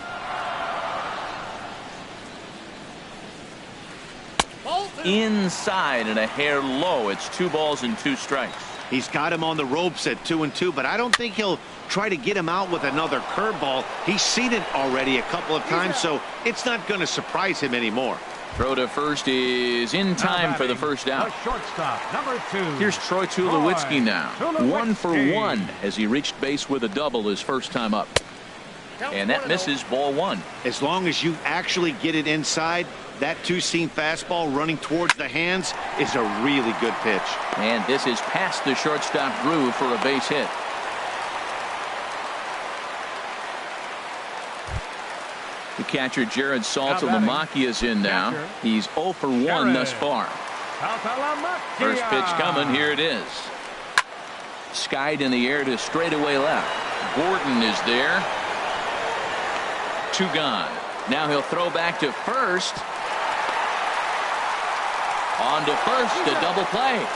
Inside and a hair low. It's 2 balls and 2 strikes. He's got him on the ropes at 2-2, but I don't think he'll try to get him out with another curveball. He's seen it already a couple of times, so it's not going to surprise him anymore. Throw to first is in time for the first out. Shortstop, number 2. Here's Troy Tulowitzki now. 1 for 1 as he reached base with a double his first time up. And that misses, ball 1. As long as you actually get it inside, that 2-seam fastball running towards the hands is a really good pitch. And this is past the shortstop groove for a base hit. The catcher Jared Saltalamacchia is in now. He's 0 for 1 thus far. First pitch coming. Here it is. Skied in the air to straightaway left. Gordon is there. 2 gone. Now he'll throw back to first. On to first, a double play.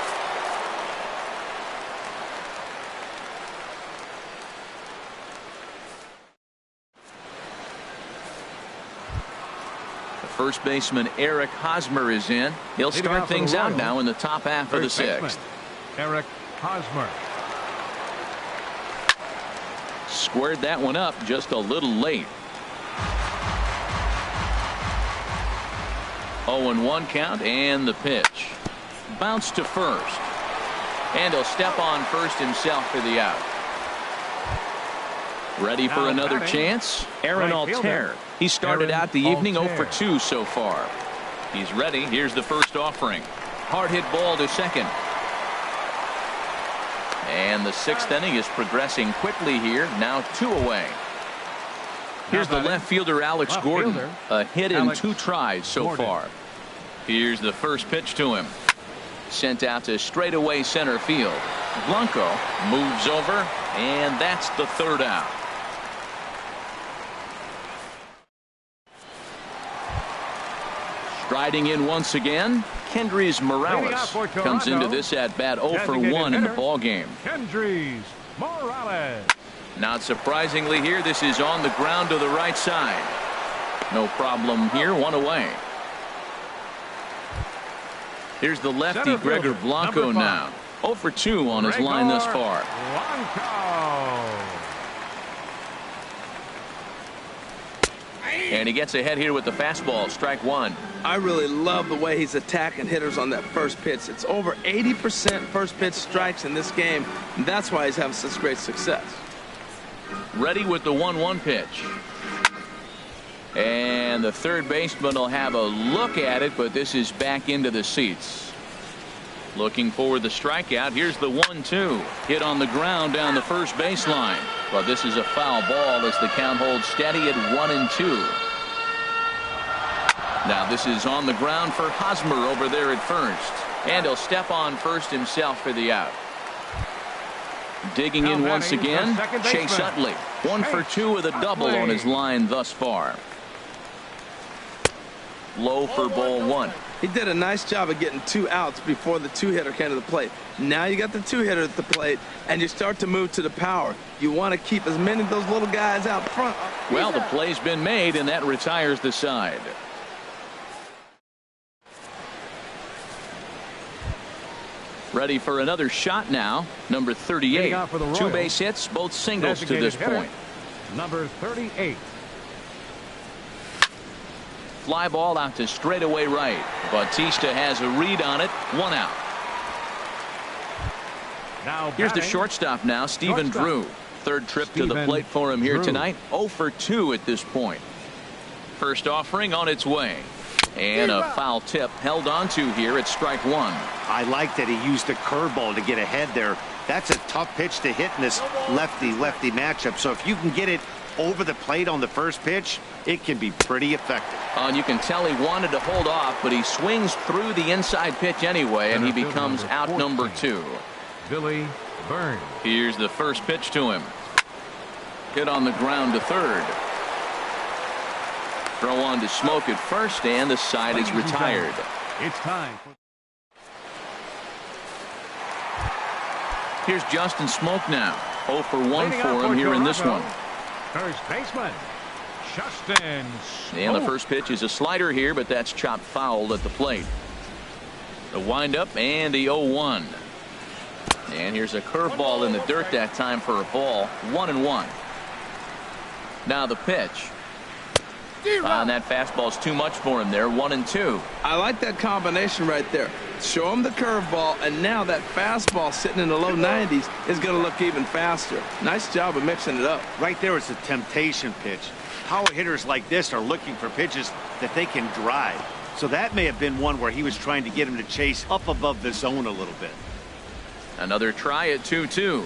First baseman Eric Hosmer is in. He'll start things out now in the top half of the 6th. Eric Hosmer. Squared that one up just a little late. 0-1 count, and the pitch. Bounce to first. And he'll step on first himself for the out. Ready for another chance? Aaron Altair. He started out the evening 0 for 2 so far. He's ready. Here's the first offering. Hard hit ball to second. And the sixth inning is progressing quickly here. Now 2 away. Here's the left fielder Alex Gordon. A hit in 2 tries so far. Here's the first pitch to him. Sent out to straightaway center field. Blanco moves over, and that's the third out. Striding in once again, Kendrys Morales comes into this at bat 0 for 1 in the ball game. Kendrys Morales. Not surprisingly here, this is on the ground to the right side. No problem here, 1 away. Here's the lefty Gregor Blanco now. 0 for 2 on his line thus far. And he gets ahead here with the fastball. Strike 1. I really love the way he's attacking hitters on that first pitch. It's over 80% first pitch strikes in this game, and that's why he's having such great success. Ready with the 1-1 pitch. And the third baseman will have a look at it, but this is back into the seats. Looking for the strikeout. Here's the 1-2. Hit on the ground down the first baseline. But this is a foul ball as the count holds steady at 1-2. Now this is on the ground for Hosmer over there at first. And he'll step on first himself for the out. Digging in once again, Chase Utley. 1 for 2 with a double on his line thus far. Low for ball 1. He did a nice job of getting 2 outs before the 2-hitter came to the plate. Now you got the 2-hitter at the plate, and you start to move to the power. You want to keep as many of those little guys out front. Well, the play's been made, and that retires the side. Ready for another shot now. Number 38. 2 base hits, both singles to this point. Number 38. Fly ball out to straightaway right. Bautista has a read on it. 1 out. Now here's the shortstop now, Stephen Drew. Third trip to the plate for him here tonight. 0 for 2 at this point. First offering on its way. And a foul tip held onto here at strike 1. I like that he used the curveball to get ahead there. That's a tough pitch to hit in this lefty-lefty matchup. So if you can get it over the plate on the first pitch, it can be pretty effective. And you can tell he wanted to hold off, but he swings through the inside pitch anyway, and he becomes out number 2. Billy Burns. Here's the first pitch to him. Hit on the ground to third. Throw on to Smoke at first, and the side is retired. It's time. Here's Justin Smoke now. 0 for 1 for him here in this one. First baseman, Justin Smoke. And the first pitch is a slider here, but that's chopped foul at the plate. The windup and the 0-1. And here's a curveball in the dirt that time for a ball. 1-1. Now the pitch. And that fastball's too much for him there. 1-2. I like that combination right there. Show him the curveball, and now that fastball sitting in the low 90s is going to look even faster. Nice job of mixing it up. Right there is a temptation pitch. Power hitters like this are looking for pitches that they can drive. So that may have been one where he was trying to get him to chase up above the zone a little bit. Another try at 2-2.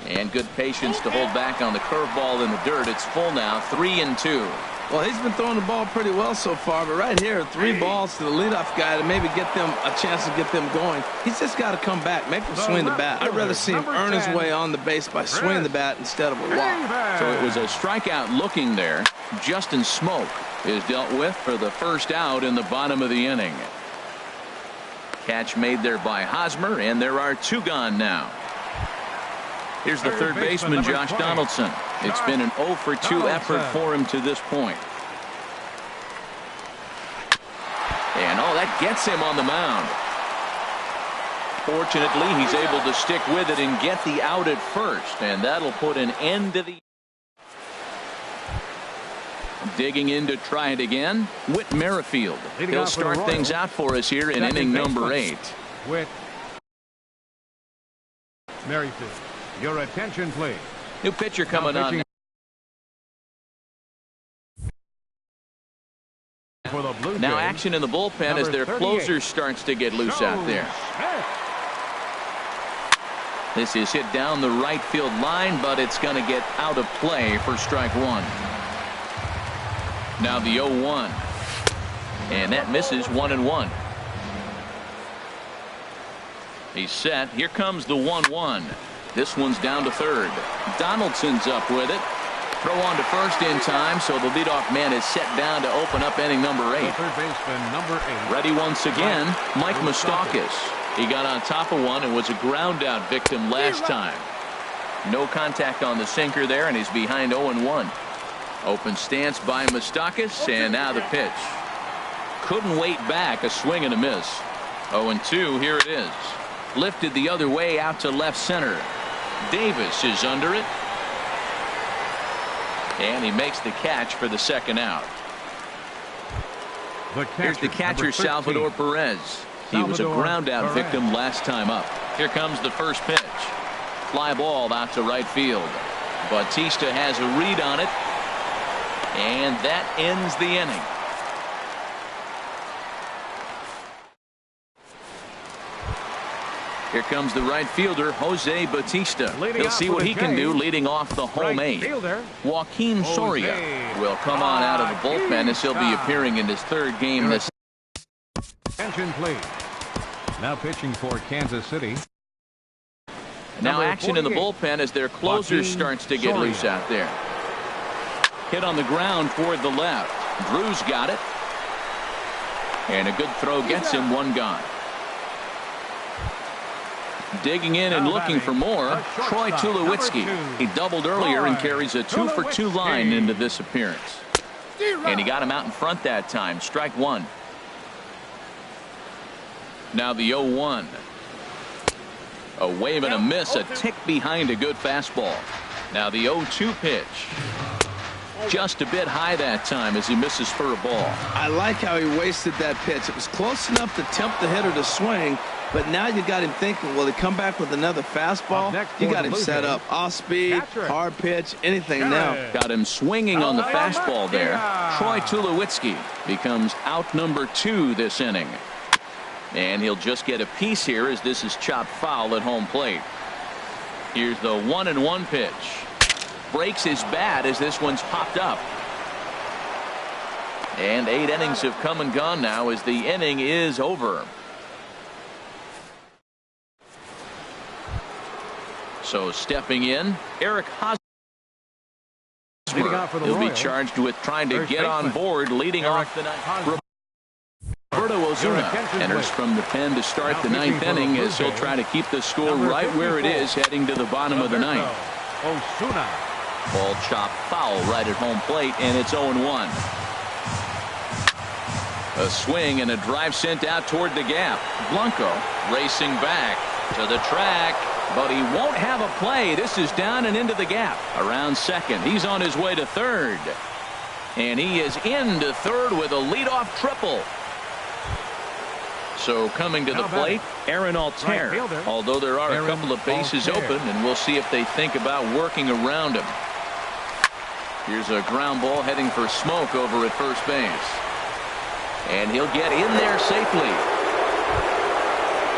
And good patience to hold back on the curveball in the dirt. It's full now, 3-2. Well, he's been throwing the ball pretty well so far, but right here, 3 balls to the leadoff guy to maybe get them a chance to get them going. He's just got to come back, make him swing the bat. I'd rather see him earn his way on the base by swinging the bat instead of a walk. So it was a strikeout looking there. Justin Smoke is dealt with for the first out in the bottom of the inning. Catch made there by Hosmer, and there are 2 gone now. Here's the third baseman, Josh Donaldson. It's been an 0 for 2 effort for him to this point. And that gets him on the mound. Fortunately, he's able to stick with it and get the out at first, and that'll put an end to the. Digging in to try it again, Whit Merrifield. He'll start things out for us here in inning number 8. Whit Merrifield. Your attention, please. New pitcher coming on. For the Blue Now Jays, action in the bullpen as their closer starts to get loose out there. This is hit down the right field line, but it's going to get out of play for strike one. Now the 0-1. And that misses 1-1. He's set. Here comes the 1-1. This one's down to third. Donaldson's up with it. Throw on to first in time, so the leadoff man is set down to open up inning number 8. Third baseman, number 8. Ready once again, Mike Moustakas. He got on top of one and was a ground out victim last time. No contact on the sinker there, and he's behind 0-1. Open stance by Moustakas, and now the pitch. Couldn't wait back, a swing and a miss. 0-2, here it is. Lifted the other way out to left center. Davis is under it. And he makes the catch for the second out. Here's the catcher, Salvador Perez. He was a ground out victim last time up. Here comes the first pitch. Fly ball out to right field. Bautista has a read on it. And that ends the inning. Here comes the right fielder, Jose Bautista. He'll see what he can do leading off the home 8. Joaquin Soria will come on out of the bullpen as he'll be appearing in his third game this. Attention, please. Now pitching for Kansas City. Now action in the bullpen as their closer starts to get loose out there. Hit on the ground toward the left. Drew's got it. And a good throw gets him one gone. Digging in and looking for more, Troy Tulowitzki. He doubled earlier and carries a 2-for-2 line into this appearance. And he got him out in front that time. Strike one. Now the 0-1. A wave and a miss, a tick behind a good fastball. Now the 0-2 pitch. Just a bit high that time as he misses for a ball. I like how he wasted that pitch. It was close enough to tempt the hitter to swing, but now you got him thinking, will he come back with another fastball? You got him set up. Off speed, hard pitch, anything now. Got him swinging on the fastball there. Troy Tulowitzki becomes out number 2 this inning. And he'll just get a piece here as this is chopped foul at home plate. Here's the 1-1 pitch. Breaks his bat as this one's popped up. And 8 innings have come and gone now as the inning is over. So stepping in, Eric Hosmer. He'll be charged with trying to get on board leading off the ninth. Roberto Ozuna enters from the pen to start the 9th inning as he'll try to keep the score right where it is heading to the bottom of the 9th. Ball chopped foul right at home plate, and it's 0-1. A swing and a drive sent out toward the gap. Blanco racing back to the track, but he won't have a play. This is down and into the gap. Around second. He's on his way to third. And he is into third with a leadoff triple. So coming to the plate, Aaron Altair. Although there are a couple of bases open, and we'll see if they think about working around him. Here's a ground ball heading for Smoke over at first base. And he'll get in there safely.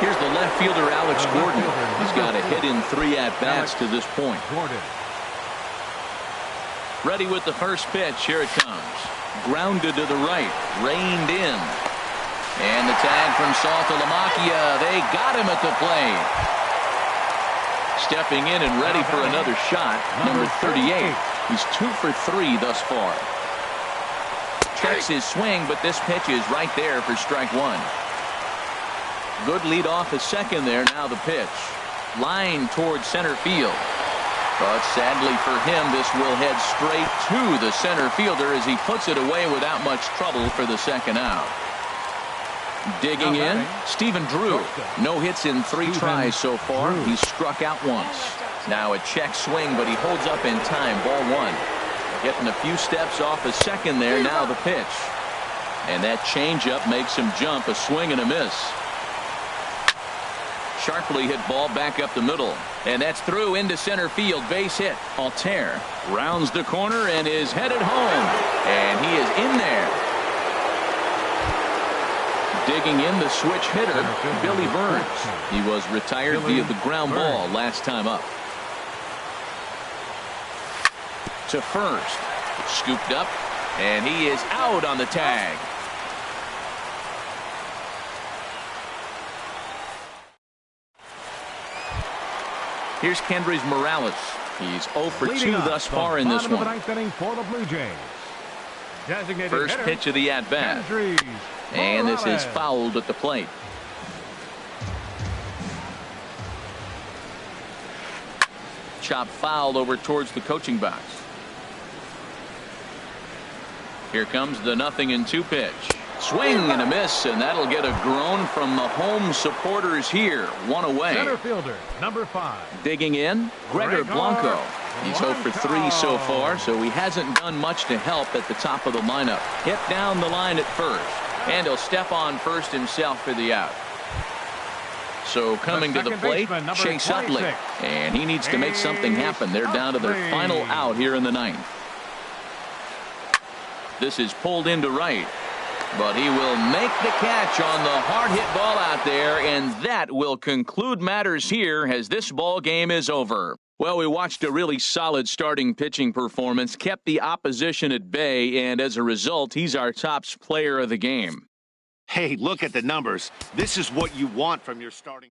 Here's the left fielder, Alex Gordon. He's got a hit in 3 at-bats to this point. Ready with the first pitch. Here it comes. Grounded to the right. Reined in. And the tag from Saltalamacchia. They got him at the plate. Stepping in and ready for another shot, number 38. He's 2 for 3 thus far. Checks his swing, but this pitch is right there for strike one. Good lead off a second there. Now the pitch. Line towards center field. But sadly for him, this will head straight to the center fielder as he puts it away without much trouble for the second out. Digging in, Stephen Drew. No hits in 3 tries so far. He's struck out once. Now a check swing, but he holds up in time. Ball 1. Getting a few steps off a second there. Now the pitch. And that changeup makes him jump. A swing and a miss. Sharply hit ball back up the middle. And that's through into center field. Base hit. Altair rounds the corner and is headed home. And he is in there. Digging in the switch hitter, Billy Burns. He was retired via the ground ball last time up. To first. Scooped up, and he is out on the tag. Here's Kendrys Morales. He's 0 for 2 thus far in this one. For the Blue Jays. First pitch of the at-bat. And this is fouled at the plate. Chop foul over towards the coaching box. Here comes the 0-2 pitch. Swing and a miss, and that'll get a groan from the home supporters here. One away. Center fielder, number 5. Digging in, Gregor Blanco. He's 0 for 3 so far, so he hasn't done much to help at the top of the lineup. Hit down the line at first, and he'll step on first himself for the out. So coming to the plate, Chase Utley, and he needs to make something happen. They're down to their final out here in the 9th. This is pulled into right, but he will make the catch on the hard hit ball out there, and that will conclude matters here as this ball game is over. Well, we watched a really solid starting pitching performance, kept the opposition at bay, and as a result, he's our top player of the game. Hey, look at the numbers. This is what you want from your starting.